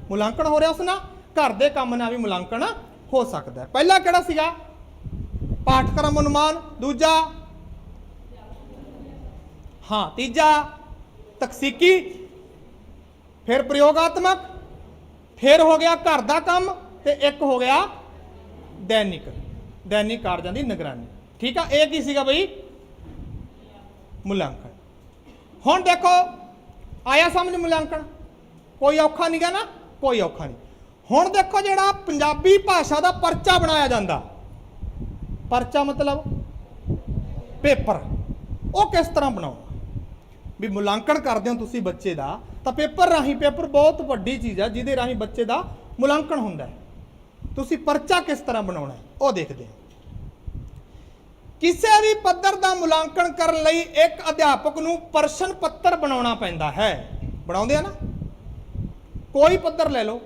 ਮੁਲਾਂਕਣ ਹੋ ਰਿਹਾ ਉਸ ਨਾਲ। ਘਰ ਦੇ ਕੰਮ ਨਾਲ ਵੀ ਮੁਲਾਂਕਣ ਹੋ ਸਕਦਾ ਹੈ। ਪਹਿਲਾ ਕਿਹੜਾ ਸੀਗਾ, ਪਾਠਕ੍ਰਮ ਅਨੁਮਾਨ, ਦੂਜਾ ਹਾਂ, ਤੀਜਾ ਤਕਸੀਕੀ, ਫਿਰ ਪ੍ਰਯੋਗਾਤਮਕ, ਫਿਰ ਹੋ ਗਿਆ ਘਰ ਦਾ ਕੰਮ, ਤੇ ਇੱਕ ਹੋ ਗਿਆ ਦੈਨਿਕ ਕਾਰਜਾਂ ਦੀ ਨਿਗਰਾਨੀ। ਠੀਕ ਆ, ਇਹ ਕੀ ਸੀਗਾ ਬਈ, ਮੁਲਾਂਕਣ। ਹੁਣ ਦੇਖੋ ਆਇਆ ਸਮਝ ਮੁਲਾਂਕਣ, ਕੋਈ ਔਖਾ ਨਹੀਂ ਗਾ ਨਾ, ਕੋਈ ਔਖਾ ਨਹੀਂ। ਹੁਣ ਦੇਖੋ ਜਿਹੜਾ ਪੰਜਾਬੀ ਭਾਸ਼ਾ ਦਾ ਪਰਚਾ ਬਣਾਇਆ ਜਾਂਦਾ, ਪਰਚਾ ਮਤਲਬ ਪੇਪਰ, ਉਹ ਕਿਸ ਤਰ੍ਹਾਂ ਬਣਾਉਣਾ। ਵੀ ਮੁਲਾਂਕਣ ਕਰਦੇ ਹੋ ਤੁਸੀਂ ਬੱਚੇ ਦਾ, ਤਾਂ ਪੇਪਰ ਰਾਹੀਂ, ਪੇਪਰ ਬਹੁਤ ਵੱਡੀ ਚੀਜ਼ ਹੈ ਜਿਹਦੇ ਰਾਹੀਂ ਬੱਚੇ ਦਾ ਮੁਲਾਂਕਣ ਹੁੰਦਾ ਹੈ। ਤੁਸੀਂ ਪਰਚਾ ਕਿਸ ਤਰ੍ਹਾਂ ਬਣਾਉਣਾ ਉਹ ਦੇਖਦੇ ਹਾਂ। ਕਿਸੇ ਵੀ ਪੱਧਰ ਦਾ ਮੁਲਾਂਕਣ ਕਰਨ ਲਈ ਇੱਕ ਅਧਿਆਪਕ ਨੂੰ ਪ੍ਰਸ਼ਨ ਪੱਤਰ ਬਣਾਉਣਾ ਪੈਂਦਾ ਹੈ। ਬਣਾਉਂਦੇ ਆ ਨਾ, ਕੋਈ ਪੱਧਰ ਲੈ ਲਓ,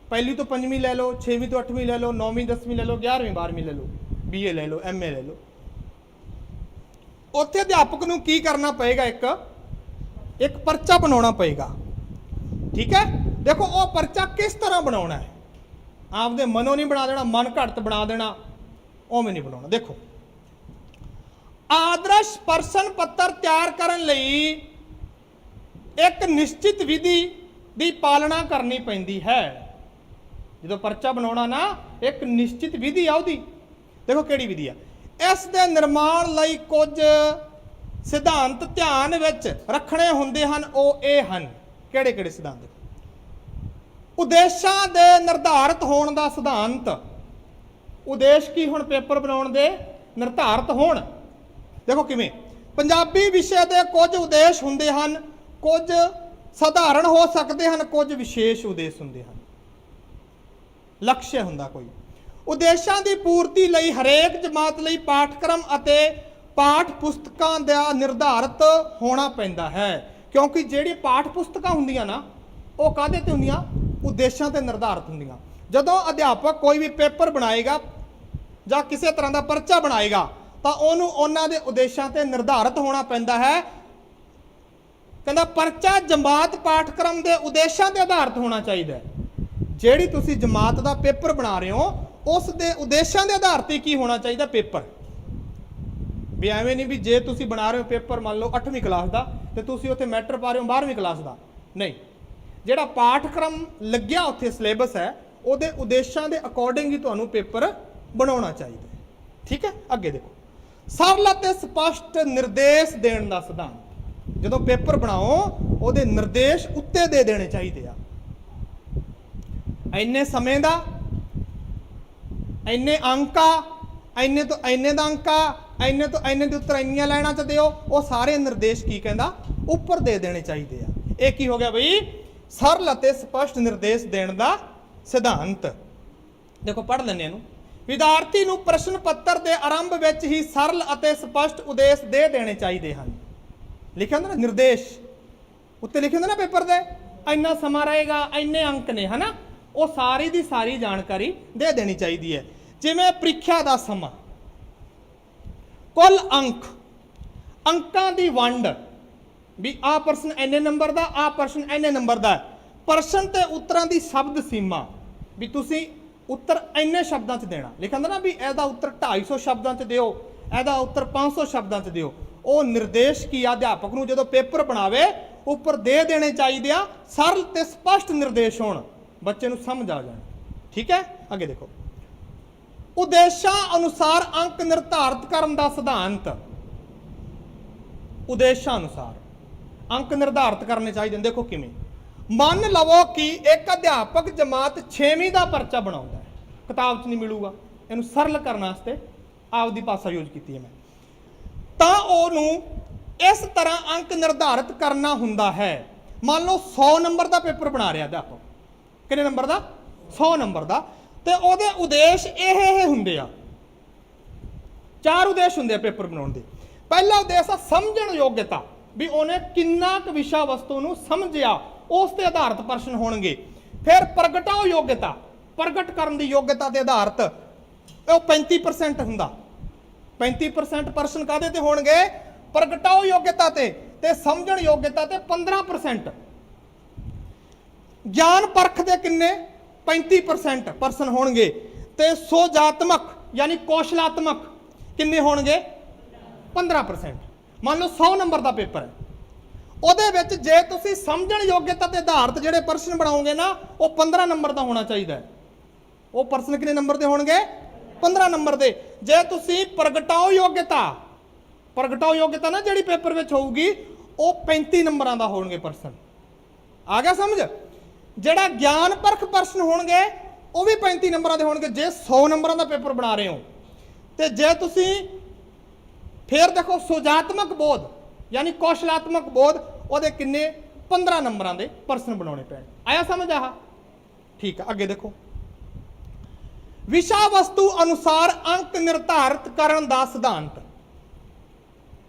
ਪਹਿਲੀ ਤੋਂ ਪੰਜਵੀਂ ਲੈ ਲਓ, 6ਵੀਂ ਤੋਂ 8ਵੀਂ ਲੈ ਲਓ, 9ਵੀਂ 10ਵੀਂ ਲੈ ਲਓ, 11ਵੀਂ 12ਵੀਂ ਲੈ ਲਓ, BA ਲੈ ਲਓ, MA ਲੈ ਲਓ। ਉੱਥੇ ਅਧਿਆਪਕ ਨੂੰ ਕੀ ਕਰਨਾ ਪਏਗਾ, ਇੱਕ ਪਰਚਾ ਬਣਾਉਣਾ ਪਏਗਾ। ਠੀਕ ਹੈ, ਦੇਖੋ ਉਹ ਪਰਚਾ ਕਿਸ ਤਰ੍ਹਾਂ ਬਣਾਉਣਾ ਹੈ। ਆਪਦੇ ਮਨੋਂ ਨਹੀਂ ਬਣਾ ਦੇਣਾ, ਮਨ ਘੜਤ ਬਣਾ ਦੇਣਾ, ਉਵੇਂ ਨਹੀਂ ਬਣਾਉਣਾ। ਦੇਖੋ, ਆਦਰਸ਼ ਪ੍ਰਸ਼ਨ ਪੱਤਰ ਤਿਆਰ ਕਰਨ ਲਈ ਇੱਕ ਨਿਸ਼ਚਿਤ ਵਿਧੀ ਦੀ ਪਾਲਣਾ ਕਰਨੀ ਪੈਂਦੀ ਹੈ। ਜਦੋਂ ਪਰਚਾ ਬਣਾਉਣਾ ਨਾ, ਇੱਕ ਨਿਸ਼ਚਿਤ ਵਿਧੀ ਆ ਉਹਦੀ। ਦੇਖੋ ਕਿਹੜੀ ਵਿਧੀ ਆ। ਇਸ ਦੇ ਨਿਰਮਾਣ ਲਈ ਕੁਝ ਸਿਧਾਂਤ ਧਿਆਨ ਵਿੱਚ ਰੱਖਣੇ ਹੁੰਦੇ ਹਨ। ਉਹ ਇਹ ਹਨ, ਕਿਹੜੇ ਕਿਹੜੇ ਸਿਧਾਂਤ। ਉਦੇਸ਼ਾਂ ਦੇ ਨਿਰਧਾਰਿਤ ਹੋਣ ਦਾ ਸਿਧਾਂਤ, ਉਦੇਸ਼ ਕੀ ਹੁਣ ਪੇਪਰ ਬਣਾਉਣ ਦੇ ਨਿਰਧਾਰਿਤ ਹੋਣ। ਦੇਖੋ ਕਿਵੇਂ, ਪੰਜਾਬੀ ਵਿਸ਼ੇ ਦੇ ਕੁਝ ਉਦੇਸ਼ ਹੁੰਦੇ ਹਨ, ਕੁਝ ਸਧਾਰਨ ਹੋ ਸਕਦੇ ਹਨ, ਕੁਝ ਵਿਸ਼ੇਸ਼ ਉਦੇਸ਼ ਹੁੰਦੇ ਹਨ। ਲਕਸ਼ ਹੁੰਦਾ ਕੋਈ। ਉਦੇਸ਼ਾਂ ਦੀ ਪੂਰਤੀ ਲਈ ਹਰੇਕ ਜਮਾਤ ਲਈ ਪਾਠਕ੍ਰਮ ਅਤੇ ਪਾਠ ਪੁਸਤਕਾਂ ਦਾ ਨਿਰਧਾਰਿਤ ਹੋਣਾ ਪੈਂਦਾ ਹੈ। ਕਿਉਂਕਿ ਜਿਹੜੀ ਪਾਠ ਪੁਸਤਕਾਂ ਹੁੰਦੀਆਂ ਨਾ, ਉਹ ਕਾਹਦੇ ਤੇ ਹੁੰਦੀਆਂ, ਉਦੇਸ਼ਾਂ ਤੇ ਨਿਰਧਾਰਿਤ ਹੁੰਦੀਆਂ। ਜਦੋਂ ਅਧਿਆਪਕ ਕੋਈ ਵੀ ਪੇਪਰ ਬਣਾਏਗਾ ਜਾਂ ਕਿਸੇ ਤਰ੍ਹਾਂ ਦਾ ਪਰਚਾ ਬਣਾਏਗਾ ਤਾਂ ਉਹਨੂੰ ਉਹਨਾਂ ਦੇ ਉਦੇਸ਼ਾਂ ਤੇ ਨਿਰਧਾਰਿਤ ਹੋਣਾ ਪੈਂਦਾ ਹੈ। ਕਹਿੰਦਾ ਪਰਚਾ ਜਮਾਤ ਪਾਠਕ੍ਰਮ ਦੇ ਉਦੇਸ਼ਾਂ ਤੇ ਆਧਾਰਿਤ ਹੋਣਾ ਚਾਹੀਦਾ ਹੈ। ਜਿਹੜੀ ਤੁਸੀਂ ਜਮਾਤ ਦਾ ਪੇਪਰ ਬਣਾ ਰਹੇ ਹੋ ਉਸ ਦੇ ਉਦੇਸ਼ਾਂ ਦੇ ਆਧਾਰ ਤੇ ਕੀ ਹੋਣਾ ਚਾਹੀਦਾ ਪੇਪਰ। ਵੀ ਐਵੇਂ ਨਹੀਂ ਵੀ ਜੇ ਤੁਸੀਂ ਬਣਾ ਰਹੇ ਹੋ ਪੇਪਰ ਮੰਨ ਲਓ 8ਵੀਂ ਕਲਾਸ ਦਾ ਤੇ ਤੁਸੀਂ ਉੱਥੇ ਮੈਟਰ ਪਾ ਰਹੇ ਹੋ 12ਵੀਂ ਕਲਾਸ ਦਾ, ਨਹੀਂ। ਜਿਹੜਾ ਪਾਠਕ੍ਰਮ ਲੱਗਿਆ ਉੱਥੇ ਸਿਲੇਬਸ ਹੈ ਉਹਦੇ ਉਦੇਸ਼ਾਂ ਦੇ ਅਕੋਰਡਿੰਗ ਹੀ ਤੁਹਾਨੂੰ ਪੇਪਰ ਬਣਾਉਣਾ ਚਾਹੀਦਾ ਹੈ। ਠੀਕ ਹੈ, ਅੱਗੇ ਦੇਖੋ, ਸਰਲ ਅਤੇ ਸਪਸ਼ਟ ਨਿਰਦੇਸ਼ ਦੇਣ ਦਾ ਸਿਧਾਂਤ। ਜਦੋਂ ਪੇਪਰ ਬਣਾਓ ਉਹਦੇ ਨਿਰਦੇਸ਼ ਉੱਤੇ ਦੇ ਦੇਣੇ ਚਾਹੀਦੇ ਆ। ਇੰਨੇ ਸਮੇਂ ਦਾ, ਇੰਨੇ ਅੰਕਾਂ, ਇੰਨੇ ਤੋਂ ਇੰਨੇ ਦਾ ਅੰਕਾ, ਇੰਨੇ ਤੋਂ ਇੰਨੇ ਦੇ ਉੱਤਰ ਇੰਨੀਆਂ ਲਾਈਨਾਂ ਚ ਦਿਓ, ਉਹ ਸਾਰੇ ਨਿਰਦੇਸ਼ ਕੀ ਕਹਿੰਦਾ ਉੱਪਰ ਦੇ ਦੇਣੇ ਚਾਹੀਦੇ ਆ। ਇਹ ਕੀ ਹੋ ਗਿਆ ਬਈ, ਸਰਲ ਅਤੇ ਸਪਸ਼ਟ ਨਿਰਦੇਸ਼ ਦੇਣ ਦਾ ਸਿਧਾਂਤ। ਦੇਖੋ ਪੜ੍ਹ ਲੈਂਦੇ ਇਹਨੂੰ। ਵਿਦਿਆਰਥੀ ਨੂੰ ਪ੍ਰਸ਼ਨ ਪੱਤਰ ਦੇ ਆਰੰਭ ਵਿੱਚ ਹੀ ਸਰਲ ਅਤੇ ਸਪਸ਼ਟ ਉਦੇਸ਼ ਦੇ ਦੇਣੇ ਚਾਹੀਦੇ ਹਨ। ਲਿਖਿਆ ਹੁੰਦਾ ਨਾ ਨਿਰਦੇਸ਼, ਉੱਤੇ ਲਿਖਿਆ ਹੁੰਦਾ ਨਾ ਪੇਪਰ ਦੇ, ਇੰਨਾ ਸਮਾਂ ਰਹੇਗਾ, ਇੰਨੇ ਅੰਕ ਨੇ, ਹਨਾ, ਉਹ ਸਾਰੀ ਦੀ ਸਾਰੀ ਜਾਣਕਾਰੀ ਦੇ ਦੇਣੀ ਚਾਹੀਦੀ ਹੈ। ਜਿਵੇਂ ਪ੍ਰੀਖਿਆ ਦਾ ਸਮਾਂ, ਕੁੱਲ ਅੰਕ, ਅੰਕਾਂ ਦੀ ਵੰਡ, ਵੀ ਆਹ ਪ੍ਰਸ਼ਨ ਇੰਨੇ ਨੰਬਰ ਦਾ, ਆਹ ਪ੍ਰਸ਼ਨ ਇੰਨੇ ਨੰਬਰ ਦਾ, ਪ੍ਰਸ਼ਨ ਤੇ ਉੱਤਰਾਂ ਦੀ ਸ਼ਬਦ ਸੀਮਾ, ਵੀ ਤੁਸੀਂ ਉੱਤਰ ਇੰਨੇ ਸ਼ਬਦਾਂ 'ਚ ਦੇਣਾ। ਲਿਖਿਆ ਹੁੰਦਾ ਨਾ ਵੀ ਇਹਦਾ ਉੱਤਰ 250 ਸ਼ਬਦਾਂ 'ਚ ਦਿਓ, ਇਹਦਾ ਉੱਤਰ 500 ਸ਼ਬਦਾਂ 'ਚ ਦਿਓ। ਉਹ ਨਿਰਦੇਸ਼ ਕੀ ਆ ਅਧਿਆਪਕ ਨੂੰ ਜਦੋਂ ਪੇਪਰ ਬਣਾਵੇ ਉੱਪਰ ਦੇ ਦੇਣੇ ਚਾਹੀਦੇ ਆ। ਸਰਲ ਤੇ ਸਪਸ਼ਟ ਨਿਰਦੇਸ਼ ਹੋਣ, ਬੱਚੇ ਨੂੰ ਸਮਝ ਆ ਜਾਣ। ਠੀਕ ਹੈ, ਅੱਗੇ ਦੇਖੋ, ਉਦੇਸ਼ਾਂ ਅਨੁਸਾਰ ਅੰਕ ਨਿਰਧਾਰਿਤ ਕਰਨ ਦਾ ਸਿਧਾਂਤ। ਉਦੇਸ਼ਾਂ ਅਨੁਸਾਰ ਅੰਕ ਨਿਰਧਾਰਿਤ ਕਰਨੇ ਚਾਹੀਦੇ ਨੇ। ਦੇਖੋ ਕਿਵੇਂ, ਮੰਨ ਲਵੋ ਕਿ ਇੱਕ ਅਧਿਆਪਕ ਜਮਾਤ 6ਵੀਂ ਦਾ ਪਰਚਾ ਬਣਾਉਂਦਾ ਹੈ, ਕਿਤਾਬ 'ਚ ਨਹੀਂ ਮਿਲੂਗਾ, ਇਹਨੂੰ ਸਰਲ ਕਰਨ ਵਾਸਤੇ ਆਪਦੀ ਭਾਸ਼ਾ ਯੂਜ਼ ਕੀਤੀ ਹੈ ਮੈਂ, ਤਾਂ ਉਹਨੂੰ ਇਸ ਤਰ੍ਹਾਂ ਅੰਕ ਨਿਰਧਾਰਿਤ ਕਰਨਾ ਹੁੰਦਾ ਹੈ। ਮੰਨ ਲਓ 100 ਨੰਬਰ ਦਾ ਪੇਪਰ ਬਣਾ ਰਿਹਾ ਅਧਿਆਪਕ, ਕਿੰਨੇ ਨੰਬਰ ਦਾ? 100 ਨੰਬਰ ਦਾ, ਤੇ ਉਹਦੇ ਉਦੇਸ਼ ਇਹ ਹੁੰਦੇ ਆ, 4 ਉਦੇਸ਼ ਹੁੰਦੇ ਆ ਪੇਪਰ ਬਣਾਉਣ ਦੇ। ਪਹਿਲਾ ਉਦੇਸ਼ ਆ ਸਮਝਣ ਯੋਗਤਾ, ਵੀ ਉਹਨੇ ਕਿੰਨਾ ਕੁ ਵਿਸ਼ਾ ਵਸਤੂ ਨੂੰ ਸਮਝਿਆ, ਉਸ ਤੇ ਆਧਾਰਿਤ ਪ੍ਰਸ਼ਨ ਹੋਣਗੇ। ਫਿਰ ਪ੍ਰਗਟਾਓ ਯੋਗਤਾ, ਪ੍ਰਗਟ ਕਰਨ ਦੀ ਯੋਗਤਾ ਤੇ ਆਧਾਰਿਤ, ਉਹ 35% ਹੁੰਦਾ। 35% ਪ੍ਰਸ਼ਨ ਕਾਹਦੇ ਤੇ ਹੋਣਗੇ? ਪ੍ਰਗਟਾਓ ਯੋਗਤਾ ਤੇ ਸਮਝਣ ਯੋਗਤਾ ਤੇ 15%। ਗਿਆਨ ਪਰਖ ਦੇ ਕਿੰਨੇ? 35% ਪ੍ਰਸ਼ਨ ਹੋਣਗੇ। ਤੇ ਸੋਜਾਤਮਕ ਯਾਨੀ ਕੌਸ਼ਲਾਤਮਕ ਕਿੰਨੇ ਹੋਣਗੇ? 15%। ਮੰਨ ਲਓ 100 ਨੰਬਰ ਦਾ ਪੇਪਰ ਹੈ, ਉਹਦੇ ਵਿੱਚ ਜੇ ਤੁਸੀਂ ਸਮਝਣ ਯੋਗਤਾ ਤੇ ਆਧਾਰਿਤ ਜਿਹੜੇ ਪ੍ਰਸ਼ਨ ਬਣਾਓਗੇ ਨਾ, ਉਹ 15 ਨੰਬਰ ਦਾ ਹੋਣਾ ਚਾਹੀਦਾ ਹੈ। ਉਹ ਪ੍ਰਸ਼ਨ ਕਿੰਨੇ ਨੰਬਰ ਦੇ ਹੋਣਗੇ? 15 ਨੰਬਰ ਦੇ। ਜੇ ਤੁਸੀਂ ਪ੍ਰਗਟਾਓ ਯੋਗਤਾ ਨਾ ਜਿਹੜੀ ਪੇਪਰ ਵਿੱਚ ਹੋਊਗੀ, ਉਹ 35 ਨੰਬਰਾਂ ਦਾ ਹੋਣਗੇ ਪ੍ਰਸ਼ਨ। ਆ ਗਿਆ ਸਮਝ? ਜਿਹੜਾ ਗਿਆਨ ਪਰਖ ਪ੍ਰਸ਼ਨ ਹੋਣਗੇ ਉਹ ਵੀ 35 ਨੰਬਰਾਂ ਦੇ ਹੋਣਗੇ ਜੇ 100 ਨੰਬਰਾਂ ਦਾ ਪੇਪਰ ਬਣਾ ਰਹੇ ਹੋ। ਤੇ ਜੇ ਤੁਸੀਂ ਫਿਰ ਦੇਖੋ ਸੁਜਾਤਮਕ ਬੋਧ ਯਾਨੀ ਕੌਸ਼ਲਾਤਮਕ ਬੋਧ, ਉਹਦੇ ਕਿੰਨੇ? 15 ਨੰਬਰਾਂ ਦੇ ਪ੍ਰਸ਼ਨ ਬਣਾਉਣੇ ਪੈਣ। ਆਇਆ ਸਮਝ? ਆਹ ਠੀਕ ਹੈ। ਅੱਗੇ ਦੇਖੋ, ਵਿਸ਼ਾ ਵਸਤੂ ਅਨੁਸਾਰ ਅੰਕ ਨਿਰਧਾਰਿਤ ਕਰਨ ਦਾ ਸਿਧਾਂਤ।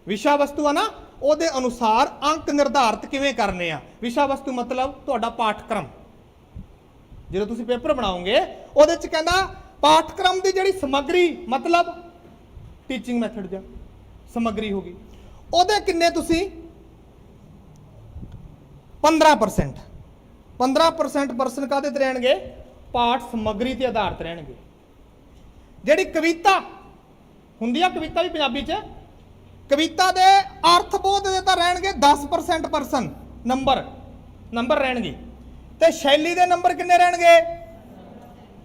ਵਿਸ਼ਾ ਵਸਤੂ ਆ ਨਾ, ਉਹਦੇ ਅਨੁਸਾਰ ਅੰਕ ਨਿਰਧਾਰਿਤ ਕਿਵੇਂ ਕਰਨੇ ਆ? ਵਿਸ਼ਾ ਵਸਤੂ ਮਤਲਬ ਤੁਹਾਡਾ ਪਾਠਕ੍ਰਮ। ਜਦੋਂ ਤੁਸੀਂ ਪੇਪਰ ਬਣਾਓਗੇ ਉਹਦੇ ਚ ਕਹਿੰਦਾ ਪਾਠਕ੍ਰਮ ਦੀ ਜਿਹੜੀ ਸਮੱਗਰੀ, ਮਤਲਬ ਟੀਚਿੰਗ ਮੈਥਡ ਜਾਂ ਸਮੱਗਰੀ ਹੋ ਗਈ, ਉਹਦੇ ਕਿੰਨੇ ਤੁਸੀਂ? 15%। 15% ਪ੍ਰਸ਼ਨ ਕਾਹਦੇ ਤੇ ਰਹਿਣਗੇ? ਪਾਠ ਸਮੱਗਰੀ ਤੇ ਆਧਾਰਿਤ ਰਹਿਣਗੇ। ਜਿਹੜੀ ਕਵਿਤਾ ਹੁੰਦੀ ਆ, ਕਵਿਤਾ ਵੀ ਪੰਜਾਬੀ ਚ, ਕਵਿਤਾ ਦੇ ਅਰਥ ਬੋਧ ਦੇ ਤਾਂ ਰਹਿਣਗੇ 10% ਪ੍ਰਸ਼ਨ ਨੰਬਰ ਰਹਿਣਗੇ। ਤੇ ਸ਼ੈਲੀ ਦੇ ਨੰਬਰ ਕਿੰਨੇ ਰਹਿਣਗੇ?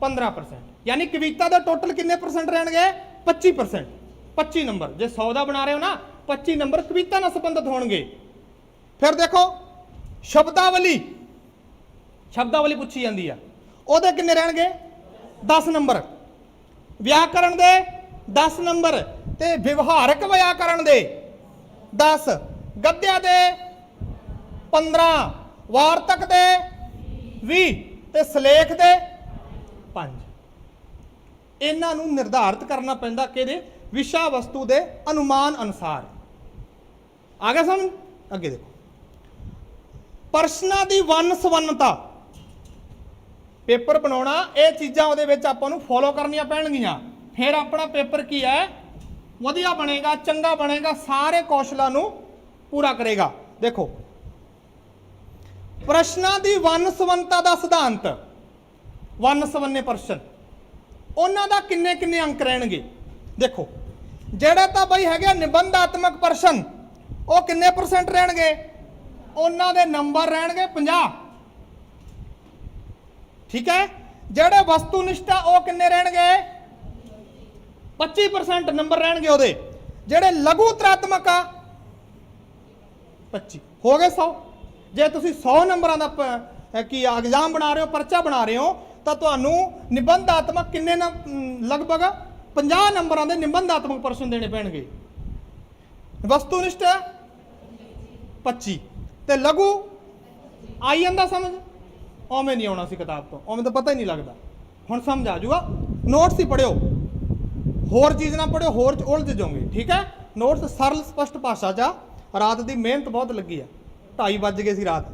15%। ਯਾਨੀ ਕਵਿਤਾ ਦੇ ਟੋਟਲ ਕਿੰਨੇ ਪਰਸੈਂਟ ਰਹਿਣਗੇ? 25%। 25 ਨੰਬਰ ਜੇ 100 ਦਾ ਬਣਾ ਰਹੇ ਹੋ ਨਾ, 25 ਨੰਬਰ ਕਵਿਤਾ ਨਾਲ ਸੰਬੰਧਿਤ ਹੋਣਗੇ। ਫਿਰ ਦੇਖੋ ਸ਼ਬਦਾਵਲੀ ਪੁੱਛੀ ਜਾਂਦੀ ਆ, ਉਹਦੇ ਕਿੰਨੇ ਰਹਿਣਗੇ? 10 ਨੰਬਰ। ਵਿਆਕਰਣ ਦੇ 10 ਨੰਬਰ ਤੇ ਵਿਵਹਾਰਕ ਵਿਆਕਰਣ ਦੇ 10, ਗੱਦਿਆ ਦੇ 15, ਵਾਰਤਕ ਦੇ 20 ਤੇ ਸਲੇਖ ਦੇ 5। ਇਹਨਾਂ ਨੂੰ ਨਿਰਧਾਰਿਤ ਕਰਨਾ ਪੈਂਦਾ ਕਿਹਦੇ? ਵਿਸ਼ਾ ਵਸਤੂ ਦੇ ਅਨੁਮਾਨ ਅਨੁਸਾਰ। ਆ ਗਿਆ ਸਮਝ? ਅੱਗੇ ਦੇਖੋ, ਪ੍ਰਸ਼ਨਾਂ ਦੀ ਵੰਨ ਸਵੰਨਤਾ। ਪੇਪਰ ਬਣਾਉਣਾ, ਇਹ ਚੀਜ਼ਾਂ ਉਹਦੇ ਵਿੱਚ ਆਪਾਂ ਨੂੰ ਫੋਲੋ ਕਰਨੀਆਂ ਪੈਣਗੀਆਂ, ਫਿਰ ਆਪਣਾ ਪੇਪਰ ਕੀ ਹੈ? ਵਧੀਆ ਬਣੇਗਾ, ਚੰਗਾ ਬਣੇਗਾ, ਸਾਰੇ ਕੌਸ਼ਲਾਂ ਨੂੰ ਪੂਰਾ ਕਰੇਗਾ। ਦੇਖੋ, ਪ੍ਰਸ਼ਨਾਂ ਦੀ ਵੰਨ ਸਵੰਨਤਾ ਦਾ ਸਿਧਾਂਤ। ਵੰਨ ਸਵੰਨੇ ਪ੍ਰਸ਼ਨ, ਉਹਨਾਂ ਦਾ ਕਿੰਨੇ ਕਿੰਨੇ ਅੰਕ ਰਹਿਣਗੇ? ਦੇਖੋ, ਜਿਹੜੇ ਤਾਂ ਬਈ ਹੈਗੇ ਨਿਬੰਧਾਤਮਕ ਪ੍ਰਸ਼ਨ, ਉਹ ਕਿੰਨੇ ਪਰਸੈਂਟ ਰਹਿਣਗੇ? ਉਹਨਾਂ ਦੇ ਨੰਬਰ ਰਹਿਣਗੇ 50। ਠੀਕ ਹੈ। ਜਿਹੜੇ ਵਸਤੂਨਿਸ਼ਠ ਉਹ ਕਿੰਨੇ ਰਹਿਣਗੇ? 25% ਨੰਬਰ ਰਹਿਣਗੇ ਉਹਦੇ। ਜਿਹੜੇ ਲਘੂ ਉਤਰਾਤਮਕ ਆ 25। ਹੋ ਗਏ 100। ਜੇ ਤੁਸੀਂ 100 ਨੰਬਰਾਂ ਦਾ ਕੀ ਐਗਜ਼ਾਮ ਬਣਾ ਰਹੇ ਹੋ, ਪਰਚਾ ਬਣਾ ਰਹੇ ਹੋ, ਤਾਂ ਤੁਹਾਨੂੰ ਨਿਬੰਧਾਤਮਕ ਕਿੰਨੇ ਲਗਭਗ 50 ਨੰਬਰਾਂ ਦੇ ਨਿਬੰਧਾਤਮਕ ਪ੍ਰਸ਼ਨ ਦੇਣੇ ਪੈਣਗੇ। ਵਸਤੂਨਿਸ਼ਠ 25 ਤੇ ਲਘੂ ਆਈ ਜਾਂਦਾ ਸਮਝ? ਉਵੇਂ ਨਹੀਂ ਆਉਣਾ ਸੀ ਕਿਤਾਬ ਤੋਂ, ਉਵੇਂ ਤਾਂ ਪਤਾ ਹੀ ਨਹੀਂ ਲੱਗਦਾ। ਹੁਣ ਸਮਝ ਆ ਜਾਊਗਾ। ਨੋਟਸ ਹੀ ਪੜਿਓ, ਹੋਰ ਚੀਜ਼ ਨਾ ਪੜਿਓ, ਹੋਰ ਉਲਝ ਜਾਓਗੇ। ਠੀਕ ਹੈ। ਨੋਟਸ ਸਰਲ ਸਪਸ਼ਟ ਭਾਸ਼ਾ 'ਚ। ਰਾਤ ਦੀ ਮਿਹਨਤ ਬਹੁਤ ਲੱਗੀ ਆ, 2:30 ਵੱਜ ਗਏ ਸੀ ਰਾਤ,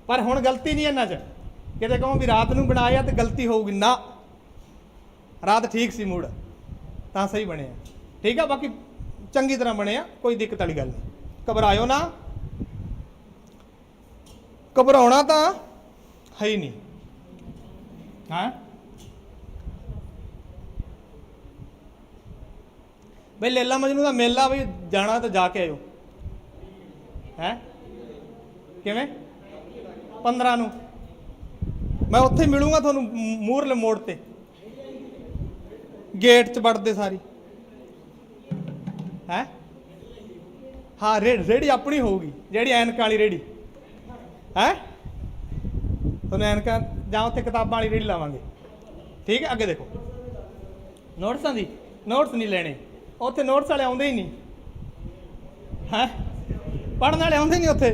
ਪਰ ਹੁਣ ਗਲਤੀ ਨਹੀਂ ਇਹਨਾਂ 'ਚ। ਕਿਤੇ ਕਹੋ ਵੀ ਰਾਤ ਨੂੰ ਬਣਾਇਆ ਤੇ ਗਲਤੀ ਹੋਊਗੀ, ਨਾ, ਰਾਤ ਠੀਕ ਸੀ, ਮੂਡ ਤਾਂ ਸਹੀ ਬਣਿਆ। ਠੀਕ ਆ। ਬਾਕੀ ਚੰਗੀ ਤਰ੍ਹਾਂ ਬਣਿਆ, ਕੋਈ ਦਿੱਕਤ ਵਾਲੀ ਗੱਲ ਨਹੀਂ। ਘਬਰਾਇਓ ਨਾ, ਘਬਰਾਉਣਾ ਤਾਂ ਹੈ ਹੀ ਨਹੀਂ। ਹਾਂ ਬਈ, ਲੇਲਾ ਮਜਨੂ ਦਾ ਮੇਲਾ ਵੀ ਜਾਣਾ ਤਾਂ ਜਾ ਕੇ ਆਇਓ। ਹੈ ਕਿਵੇਂ? 15 ਨੂੰ ਮੈਂ ਉੱਥੇ ਮਿਲੂੰਗਾ ਤੁਹਾਨੂੰ, ਮੂਹਰਲੇ ਮੋੜ ਤੇ, ਗੇਟ 'ਚ ਵੜਦੇ ਸਾਰੀ। ਹੈ हाँ रेहड़ी अपनी होगी जी ऐनक वाली रेहड़ी है तुम ऐनक जां उत्थे किताबां वाली रेहड़ी लावांगे ठीक है। अगे देखो नोट्सां दी नोट्स नहीं लेने उत्थे नोट्स वाले आउंदे ही नहीं है पढ़ने वाले आउंदे नहीं उत्थे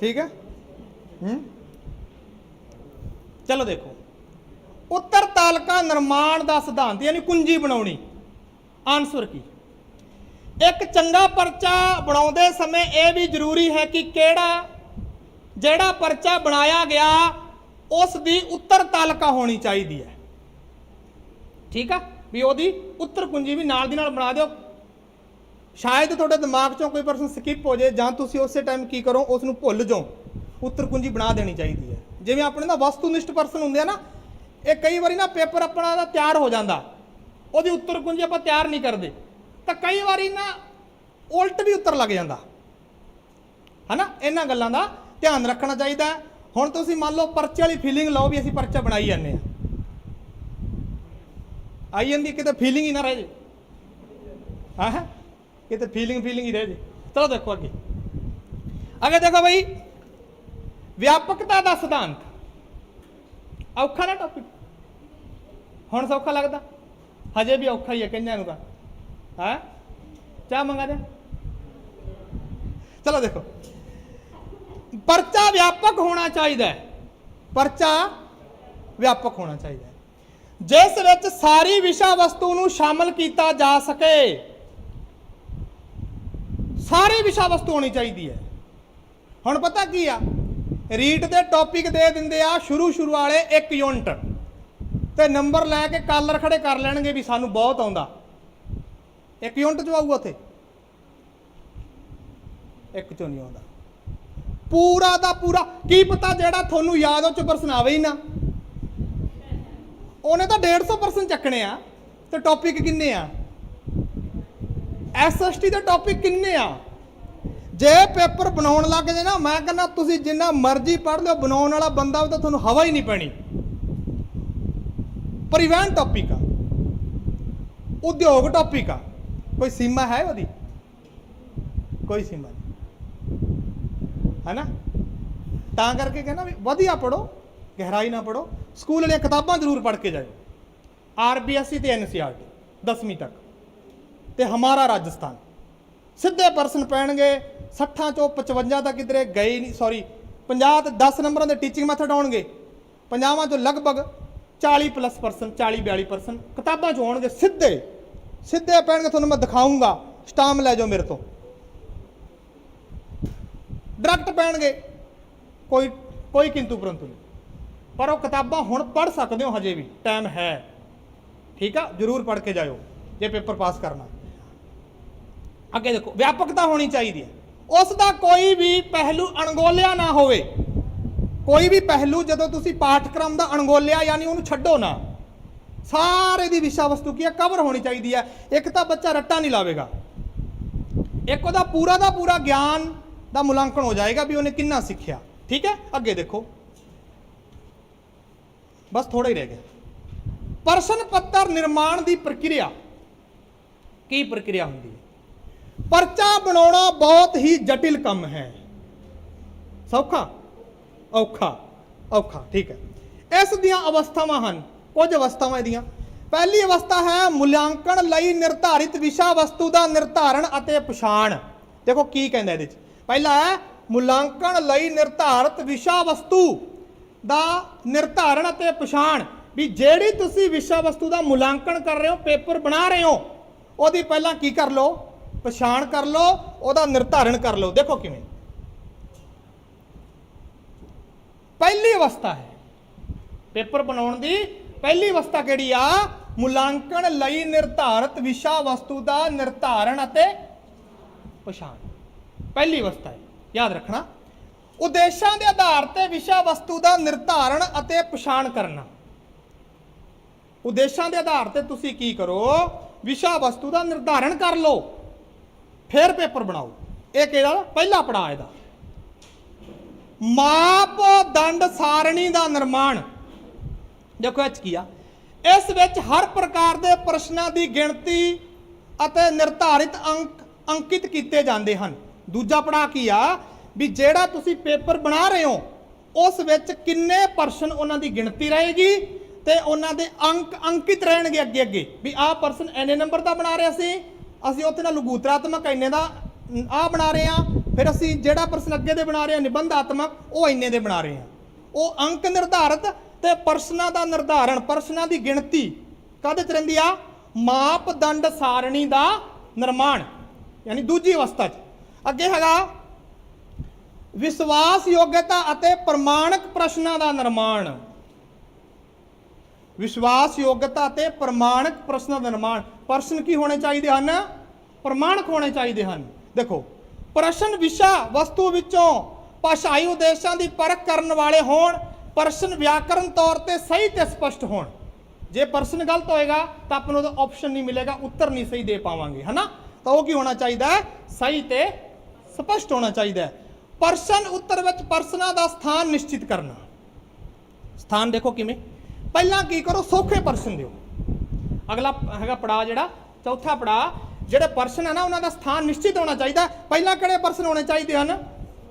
ठीक है। चलो देखो उत्तर तालका निर्माण का सिद्धांत यानी कुंजी बनाउणी आंसर की एक चंगा परचा बनाउंदे समय यह भी जरूरी है कि केड़ा जेड़ा परचा बनाया गया उस दी उत्तर तालका होनी चाहिए है ठीक है भी ओदी उत्तर कुंजी भी नाल दी नाल बना दो शायद थोड़े दिमाग चों कोई परसन स्किप हो जाए जां तुसीं उस टाइम की करो उसनूं भुल जाओ उत्तर कुंजी बना देनी चाहिए है। जिवें अपने ना वस्तुनिष्ठ परसन हुंदे आ ना ये कई बारी ना पेपर अपना तैयार हो जाता वो उत्तर कुंजी आप तैयार नहीं करते तो कई बारी ना उल्ट भी उत्तर लग जाता है ना। इन्हां गल्लां दा ध्यान रखना चाहिए। हुण तुसीं मान लो परचे वाली फीलिंग लो भी असीं परचा बनाई जाने आई जाती किते फीलिंग ही ना रह जाए है किते फीलिंग ही रह जाए। चलो देखो अगे अगे देखो भाई व्यापकता का सिद्धांत औखा ना टॉपिक हुण सौखा लगता हजे भी औखा ही है कईयां नूं तां है चाह मंगा दे। चलो देखो परचा व्यापक होना चाहिए परचा व्यापक होना चाहिए जिस विच सारी विषा वस्तु नूं शामिल किया जा सके सारी विषा वस्तु होनी चाहिए है। हुण पता की आ रीट के टॉपिक दे दिंदे आ शुरू वाले एक यूनिट ते नंबर लैके कालर खड़े कर लैणगे भी सानू बहुत आउंदा एक यूनिट जो आऊगा उत्थे एक चो नहीं आउंदा पूरा दा पूरा की पता जेड़ा थोनू याद उच परसन आवे ही ना उन्हें तो 150% चकने आ तो टॉपिक किन्ने आ SST के टॉपिक किन्ने आ जे पेपर बनाउण लग जाए ना मैं कहना तुसीं जिन्ना मर्जी पढ़ लो बनाउण वाला बंदा तो तुहानूं हवा ही नहीं पैनी। परिवहन टॉपिक आ उद्योग टॉपिक आ कोई सीमा है वही कोई सीमा नहीं है ना तां करके कहना भी वधिया पढ़ो गहराई ना पढ़ो स्कूल वाली किताबां जरूर पढ़ के जाओ RBSE ते NCERT 10वीं तक ते हमारा राजस्थान सीधे परसन पैणगे 60 चों 55 तक किधरे गए नहीं सॉरी 50 10 नंबरों के टीचिंग मैथड आउणगे 50 चों लगभग 40+% 40-42% किताबां चों आउणगे सीधे सीधे पैणगे तुहानूं मैं दिखाऊंगा स्टाम लै जाओ मेरे तो डायरैक्ट पैणगे कोई कोई किंतु परंतु नहीं पर वो किताबां हुण पढ़ सकते हो हजे भी टाइम है ठीक है जरूर पढ़ के जाओ जे पेपर पास करना। अगे देखो व्यापकता होनी चाहिए उसका कोई भी पहलू अणगोलिया ना होवे कोई भी पहलू जो तुसी पाठक्रम का अणगोलिया यानी उन्होंने छड्डो ना सारे दी विषा वस्तु की कवर होनी चाहिए है। एक तो बच्चा रट्टा नहीं लावेगा एक का पूरा ज्ञान का मूल्यांकन हो जाएगा भी उन्हें कितना सीखिया ठीक है। अगे देखो बस थोड़ा ही रह गया प्रश्न पत्र निर्माण की प्रक्रिया की प्रक्रिया होंगी है परचा बनाना बहुत ही जटिल काम है सौखा औखा औखा ठीक है। इस दियां अवस्थावां हन कुछ अवस्थावां इहदियां पहली अवस्था है मूल्यांकन लई निर्धारित विषा वस्तु का निर्धारण अते पछाण। देखो की कहंदा इहदे च पहला है मूल्यांकन लई निर्धारित विषा वस्तु का निर्धारण अते पछाण भी जेड़ी तुसी विषा वस्तु का मूल्यांकन कर रहे हो पेपर बना रहे हो ओदी पहला की कर लो पछाण कर लो ओदा निर्धारण कर लो। देखो किवें पहली अवस्था है पेपर बनाउण दी पहली अवस्था किहड़ी आ मूल्यांकन लई निर्धारित विषा वस्तु का निर्धारण अते पछाण पहली अवस्था है याद रखना। उद्देशां दे आधार ते विषा वस्तु का निर्धारण अते पछाण करना उद्देशां दे आधार ते तुसी की करो विषा वस्तु का निर्धारण कर लो फिर पेपर बनाओ। एक पहला पड़ाव है मापदंड सारणी का निर्माण। देखो इस किया इस विच हर प्रकार के प्रश्नों की गिणती अते निर्धारित अंक ਅੰਕਿਤ ਕੀਤੇ ਜਾਂਦੇ ਹਨ। ਦੂਜਾ ਪੜਾਅ ਕੀ ਆ ਵੀ ਜਿਹੜਾ ਤੁਸੀਂ ਪੇਪਰ ਬਣਾ ਰਹੇ ਹੋ ਉਸ ਵਿੱਚ ਕਿੰਨੇ ਪਰਸਨ ਉਹਨਾਂ ਦੀ ਗਿਣਤੀ ਰਹੇਗੀ ਤੇ ਉਹਨਾਂ ਦੇ ਅੰਕ ਅੰਕਿਤ ਰਹਿਣਗੇ ਅੱਗੇ ਅੱਗੇ ਵੀ ਆਹ ਪਰਸਨ ਇੰਨੇ ਨੰਬਰ ਦਾ ਬਣਾ ਰਿਹਾ ਸੀ, ਅਸੀਂ ਉੱਥੇ ਨਾਲ ਲਘੂਤਰਾਤਮਕ ਇੰਨੇ ਦਾ ਆਹ ਬਣਾ ਰਹੇ ਹਾਂ, ਫਿਰ ਅਸੀਂ ਜਿਹੜਾ ਪਰਸਨ ਅੱਗੇ ਦੇ ਬਣਾ ਰਹੇ ਹਾਂ ਨਿਬੰਧਾਤਮਕ ਉਹ ਇੰਨੇ ਦੇ ਬਣਾ ਰਹੇ ਹਾਂ। ਉਹ ਅੰਕ ਨਿਰਧਾਰਿਤ ਤੇ ਪਰਸਨਾਂ ਦਾ ਨਿਰਧਾਰਨ, ਪਰਸਨਾਂ ਦੀ ਗਿਣਤੀ ਕਾਹਦੇ 'ਚ ਰਹਿੰਦੀ ਆ? ਮਾਪਦੰਡ ਸਾਰਣੀ ਦਾ ਨਿਰਮਾਣ, ਯਾਨੀ ਦੂਜੀ ਅਵਸਥਾ 'ਚ। ਅੱਗੇ ਹੈਗਾ ਵਿਸ਼ਵਾਸ ਯੋਗਤਾ ਅਤੇ ਪ੍ਰਮਾਣਕ ਪ੍ਰਸ਼ਨਾਂ ਦਾ ਨਿਰਮਾਣ। ਵਿਸ਼ਵਾਸ ਯੋਗਤਾ ਅਤੇ ਪ੍ਰਮਾਣਕ ਪ੍ਰਸ਼ਨਾਂ ਦਾ ਨਿਰਮਾਣ। ਪ੍ਰਸ਼ਨ ਕੀ ਹੋਣੇ ਚਾਹੀਦੇ ਹਨ? ਪ੍ਰਮਾਣਕ ਹੋਣੇ ਚਾਹੀਦੇ ਹਨ। ਦੇਖੋ, ਪ੍ਰਸ਼ਨ ਵਿਸ਼ਾ ਵਸਤੂ ਵਿੱਚੋਂ ਭਾਸ਼ਾਈ ਉਦੇਸ਼ਾਂ ਦੀ ਪਰਖ ਕਰਨ ਵਾਲੇ ਹੋਣ, ਪ੍ਰਸ਼ਨ ਵਿਆਕਰਨ ਤੌਰ ਤੇ ਸਹੀ ਤੇ ਸਪਸ਼ਟ ਹੋਣ। ਜੇ ਪ੍ਰਸ਼ਨ ਗਲਤ ਹੋਏਗਾ ਤਾਂ ਆਪਾਂ ਨੂੰ ਆਪਸ਼ਨ ਨਹੀਂ ਮਿਲੇਗਾ, ਉੱਤਰ ਨਹੀਂ ਸਹੀ ਦੇ ਪਾਵਾਂਗੇ, ਹੈ ਨਾ। ਤਾਂ ਉਹ ਕੀ ਹੋਣਾ ਚਾਹੀਦਾ ਹੈ? ਸਹੀ ਤੇ ਸਪਸ਼ਟ ਹੋਣਾ ਚਾਹੀਦਾ ਹੈ। ਪ੍ਰਸ਼ਨ ਉੱਤਰ ਵਿੱਚ ਪ੍ਰਸ਼ਨਾਂ ਦਾ ਸਥਾਨ ਨਿਸ਼ਚਿਤ ਕਰਨਾ। ਸਥਾਨ ਦੇਖੋ ਕਿਵੇਂ, ਪਹਿਲਾਂ ਕੀ ਕਰੋ, ਸੌਖੇ ਪ੍ਰਸ਼ਨ ਦਿਓ। ਅਗਲਾ ਹੈਗਾ ਪੜਾਅ ਜਿਹੜਾ ਚੌਥਾ ਪੜਾਅ, ਜਿਹੜੇ ਪ੍ਰਸ਼ਨ ਹੈ ਨਾ ਉਹਨਾਂ ਦਾ ਸਥਾਨ ਨਿਸ਼ਚਿਤ ਹੋਣਾ ਚਾਹੀਦਾ। ਪਹਿਲਾਂ ਕਿਹੜੇ ਪ੍ਰਸ਼ਨ ਹੋਣੇ ਚਾਹੀਦੇ ਹਨ?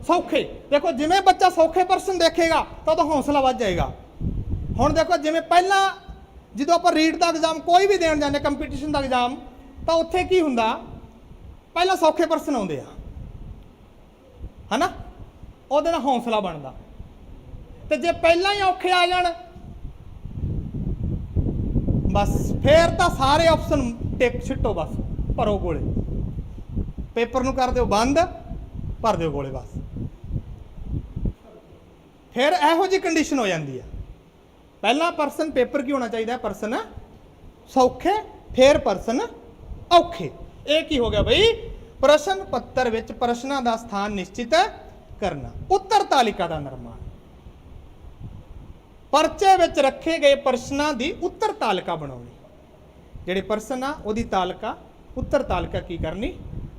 ਸੌਖੇ। ਦੇਖੋ, ਜਿਵੇਂ ਬੱਚਾ ਸੌਖੇ ਪ੍ਰਸ਼ਨ ਦੇਖੇਗਾ ਤਾਂ ਉਹਦਾ ਹੌਸਲਾ ਵੱਧ ਜਾਏਗਾ। ਹੁਣ ਦੇਖੋ, ਜਿਵੇਂ ਪਹਿਲਾਂ ਜਦੋਂ ਆਪਾਂ ਰੀਡ ਦਾ ਐਗਜ਼ਾਮ ਕੋਈ ਵੀ ਦੇਣ ਜਾਂਦੇ, ਕੰਪੀਟੀਸ਼ਨ ਦਾ ਐਗਜ਼ਾਮ, ਤਾਂ ਉੱਥੇ ਕੀ ਹੁੰਦਾ? ਪਹਿਲਾਂ ਸੌਖੇ ਪ੍ਰਸ਼ਨ ਆਉਂਦੇ ਆ, ਹੈ ਨਾ, ਉਹਦੇ ਨਾਲ ਹੌਸਲਾ ਬਣਦਾ। ਤੇ ਜੇ ਪਹਿਲਾਂ ਹੀ ਔਖੇ ਆ ਜਾਣ ਬਸ ਫੇਰ ਤਾਂ ਸਾਰੇ ਆਪਸ਼ਨ ਟਿਕ ਛਿੱਟੋ, ਬਸ ਭਰੋ ਗੋਲੇ, ਪੇਪਰ ਨੂੰ ਕਰ ਦਿਓ ਬੰਦ, ਭਰ ਦਿਓ ਗੋਲੇ ਬਸ। ਫਿਰ ਇਹੋ ਜਿਹੀ ਕੰਡੀਸ਼ਨ ਹੋ ਜਾਂਦੀ ਹੈ। ਪਹਿਲਾਂ ਪਰਸਨ ਪੇਪਰ ਕੀ ਹੋਣਾ ਚਾਹੀਦਾ? ਪਰਸਨ ਸੌਖੇ, ਫਿਰ ਪਰਸਨ ਔਖੇ। ਇਹ ਕੀ ਹੋ ਗਿਆ ਬਈ? ਪ੍ਰਸ਼ਨ ਪੱਤਰ ਵਿੱਚ ਪ੍ਰਸ਼ਨਾਂ ਦਾ ਸਥਾਨ ਨਿਸ਼ਚਿਤ ਕਰਨਾ। ਉੱਤਰ ਤਾਲਿਕਾ ਦਾ ਨਿਰਮਾਣ, ਪਰਚੇ ਵਿੱਚ ਰੱਖੇ ਗਏ ਪ੍ਰਸ਼ਨਾਂ ਦੀ ਉੱਤਰ ਤਾਲਿਕਾ ਬਣਾਉਣੀ। ਜਿਹੜੇ ਪ੍ਰਸ਼ਨ ਆ ਉਹਦੀ ਤਾਲਿਕਾ, ਉੱਤਰ ਤਾਲਿਕਾ ਕੀ ਕਰਨੀ?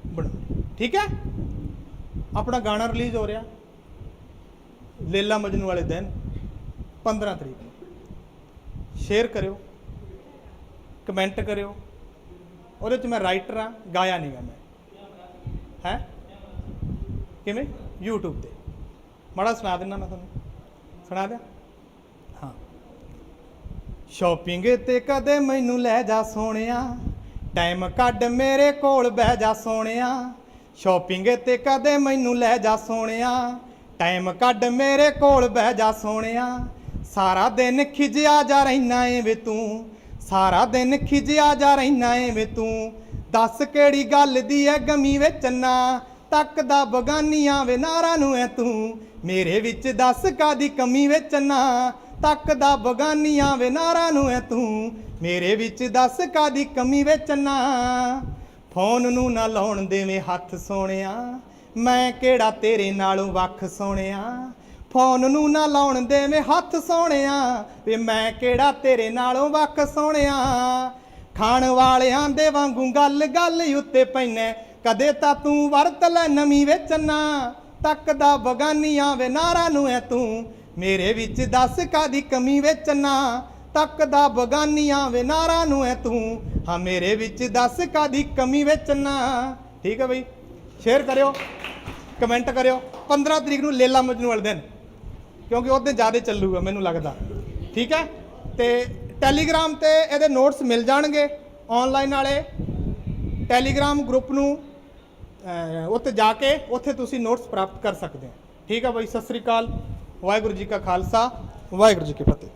ਬਣਾਉਣੀ। ਠੀਕ ਹੈ। ਆਪਣਾ ਗਾਣਾ ਰਿਲੀਜ਼ ਹੋ ਰਿਹਾ ਲੇਲਾ ਮਜਨੂ ਵਾਲੇ ਦਿਨ 15 ਤਰੀਕ ਨੂੰ। ਸ਼ੇਅਰ ਕਰਿਓ, ਕਮੈਂਟ ਕਰਿਓ। ਉਹਦੇ 'ਚ ਮੈਂ ਰਾਈਟਰ ਹਾਂ, ਗਾਇਆ ਨਹੀਂ ਗਾ ਮੈਂ, ਹੈ ਕਿਵੇਂ? YouTube ਤੇ ਮਾੜਾ ਸੁਣਾ ਦਿੰਦਾ ਮੈਂ ਤੁਹਾਨੂੰ, ਸੁਣਾ ਦਿਆਂ? ਹਾਂ। ਸ਼ਾਪਿੰਗ ਤੇ ਕਦੇ ਮੈਨੂੰ ਲੈ ਜਾ ਸੋਹਣਿਆ, ਟਾਈਮ ਕੱਢ ਮੇਰੇ ਕੋਲ ਬਹਿ ਜਾ ਸੋਹਣਿਆ। ਸ਼ਾਪਿੰਗ ਤੇ ਕਦੇ ਮੈਨੂੰ ਲੈ ਜਾ ਸੋਹਣਿਆ, ਟਾਈਮ ਕੱਢ ਮੇਰੇ ਕੋਲ ਬਹਿ ਜਾ ਸੋਹਣਿਆ। ਸਾਰਾ ਦਿਨ ਖਿਜਿਆ ਜਾ ਰਹਿਣਾ ਏ ਵੇ ਤੂੰ, ਸਾਰਾ ਦਿਨ ਖਿਜਿਆ ਜਾ ਰਹਿਣਾ ਏ ਵੇ ਤੂੰ। ਦੱਸ ਕਿਹੜੀ ਗੱਲ ਦੀ ਐ ਗਮੀ ਵੇ ਚੰਨਾ, ਤੱਕਦਾ ਬਗਾਨੀਆਂ ਵੇ ਨਾਰਾਂ ਨੂੰ ਐ ਤੂੰ। ਮੇਰੇ ਵਿੱਚ ਦੱਸ ਕਾਦੀ ਕਮੀ ਵੇ ਚੰਨਾ, ਤੱਕਦਾ ਬਗਾਨੀਆਂ ਵੇ ਨਾਰਾਂ ਨੂੰ ਐ ਤੂੰ। ਮੇਰੇ ਵਿੱਚ ਦੱਸ ਕਾਦੀ ਕਮੀ ਵੇ ਚੰਨਾ। ਫੋਨ ਨੂੰ ਨਾ ਲਾਉਣ ਦੇਵੇਂ ਹੱਥ ਸੋਹਣਿਆ, ਮੈਂ ਕਿਹੜਾ ਤੇਰੇ ਨਾਲੋਂ ਵੱਖ ਸੋਹਣਿਆ। ਫੋਨ ਨੂੰ ਨਾ ਲਾਉਣ ਦੇਵੇਂ ਹੱਥ ਸੋਹਣਿਆ, ਵੇ ਮੈਂ ਕਿਹੜਾ ਤੇਰੇ ਨਾਲੋਂ ਵੱਖ ਸੋਹਣਿਆ। ਖਾਣ ਵਾਲਿਆਂ ਦੇ ਵਾਂਗੂ ਗੱਲ ਗੱਲ ਉੱਤੇ ਪੈਨੇ, ਕਦੇ ਤਾਂ ਤੂੰ ਵਰਤ ਲੈ ਨਵੀਂ ਵੇ ਚੰਨਾ। ਤੱਕਦਾ ਬਗਾਨੀਆਂ ਵੇ ਨਾਰਾਂ ਨੂੰ ਐ ਤੂੰ। ਮੇਰੇ ਵਿੱਚ ਦੱਸ ਕਾਦੀ ਕਮੀ ਵੇ ਚੰਨਾ, ਤੱਕਦਾ ਬਗਾਨੀਆਂ ਵੇ ਨਾਰਾਂ ਨੂੰ ਐ ਤੂੰ। ਹਾਂ, ਮੇਰੇ ਵਿੱਚ ਦੱਸ ਕਾਦੀ ਕਮੀ ਵੇ ਚੰਨਾ। ਠੀਕ ਹੈ ਬਈ, ਸ਼ੇਅਰ ਕਰਿਓ, ਕਮੈਂਟ ਕਰਿਓ। 15 ਤਰੀਕ ਨੂੰ ਲੇਲਾ ਮਜਨੂ ਵਾਲੇ ਦਿਨ, ਕਿਉਂਕਿ ਉਸ ਦਿਨ ਜ਼ਿਆਦਾ ਚੱਲੂਗਾ ਮੈਨੂੰ ਲੱਗਦਾ। ਠੀਕ ਹੈ। ਤੇ ਟੈਲੀਗ੍ਰਾਮ ਤੇ ਇਹਦੇ ਨੋਟਸ ਮਿਲ ਜਾਣਗੇ, ਆਨਲਾਈਨ ਵਾਲੇ ਟੈਲੀਗ੍ਰਾਮ ਗਰੁੱਪ ਨੂੰ ਉੱਥੇ ਜਾ ਕੇ ਉੱਥੇ ਤੁਸੀਂ ਨੋਟਸ ਪ੍ਰਾਪਤ ਕਰ ਸਕਦੇ ਹੋ। ਠੀਕ ਹੈ ਬਾਈ, ਸਤਿ ਸ੍ਰੀ ਅਕਾਲ। ਵਾਹਿਗੁਰੂ ਜੀ ਕਾ ਖਾਲਸਾ, ਵਾਹਿਗੁਰੂ ਜੀ ਕੀ ਫਤਿਹ।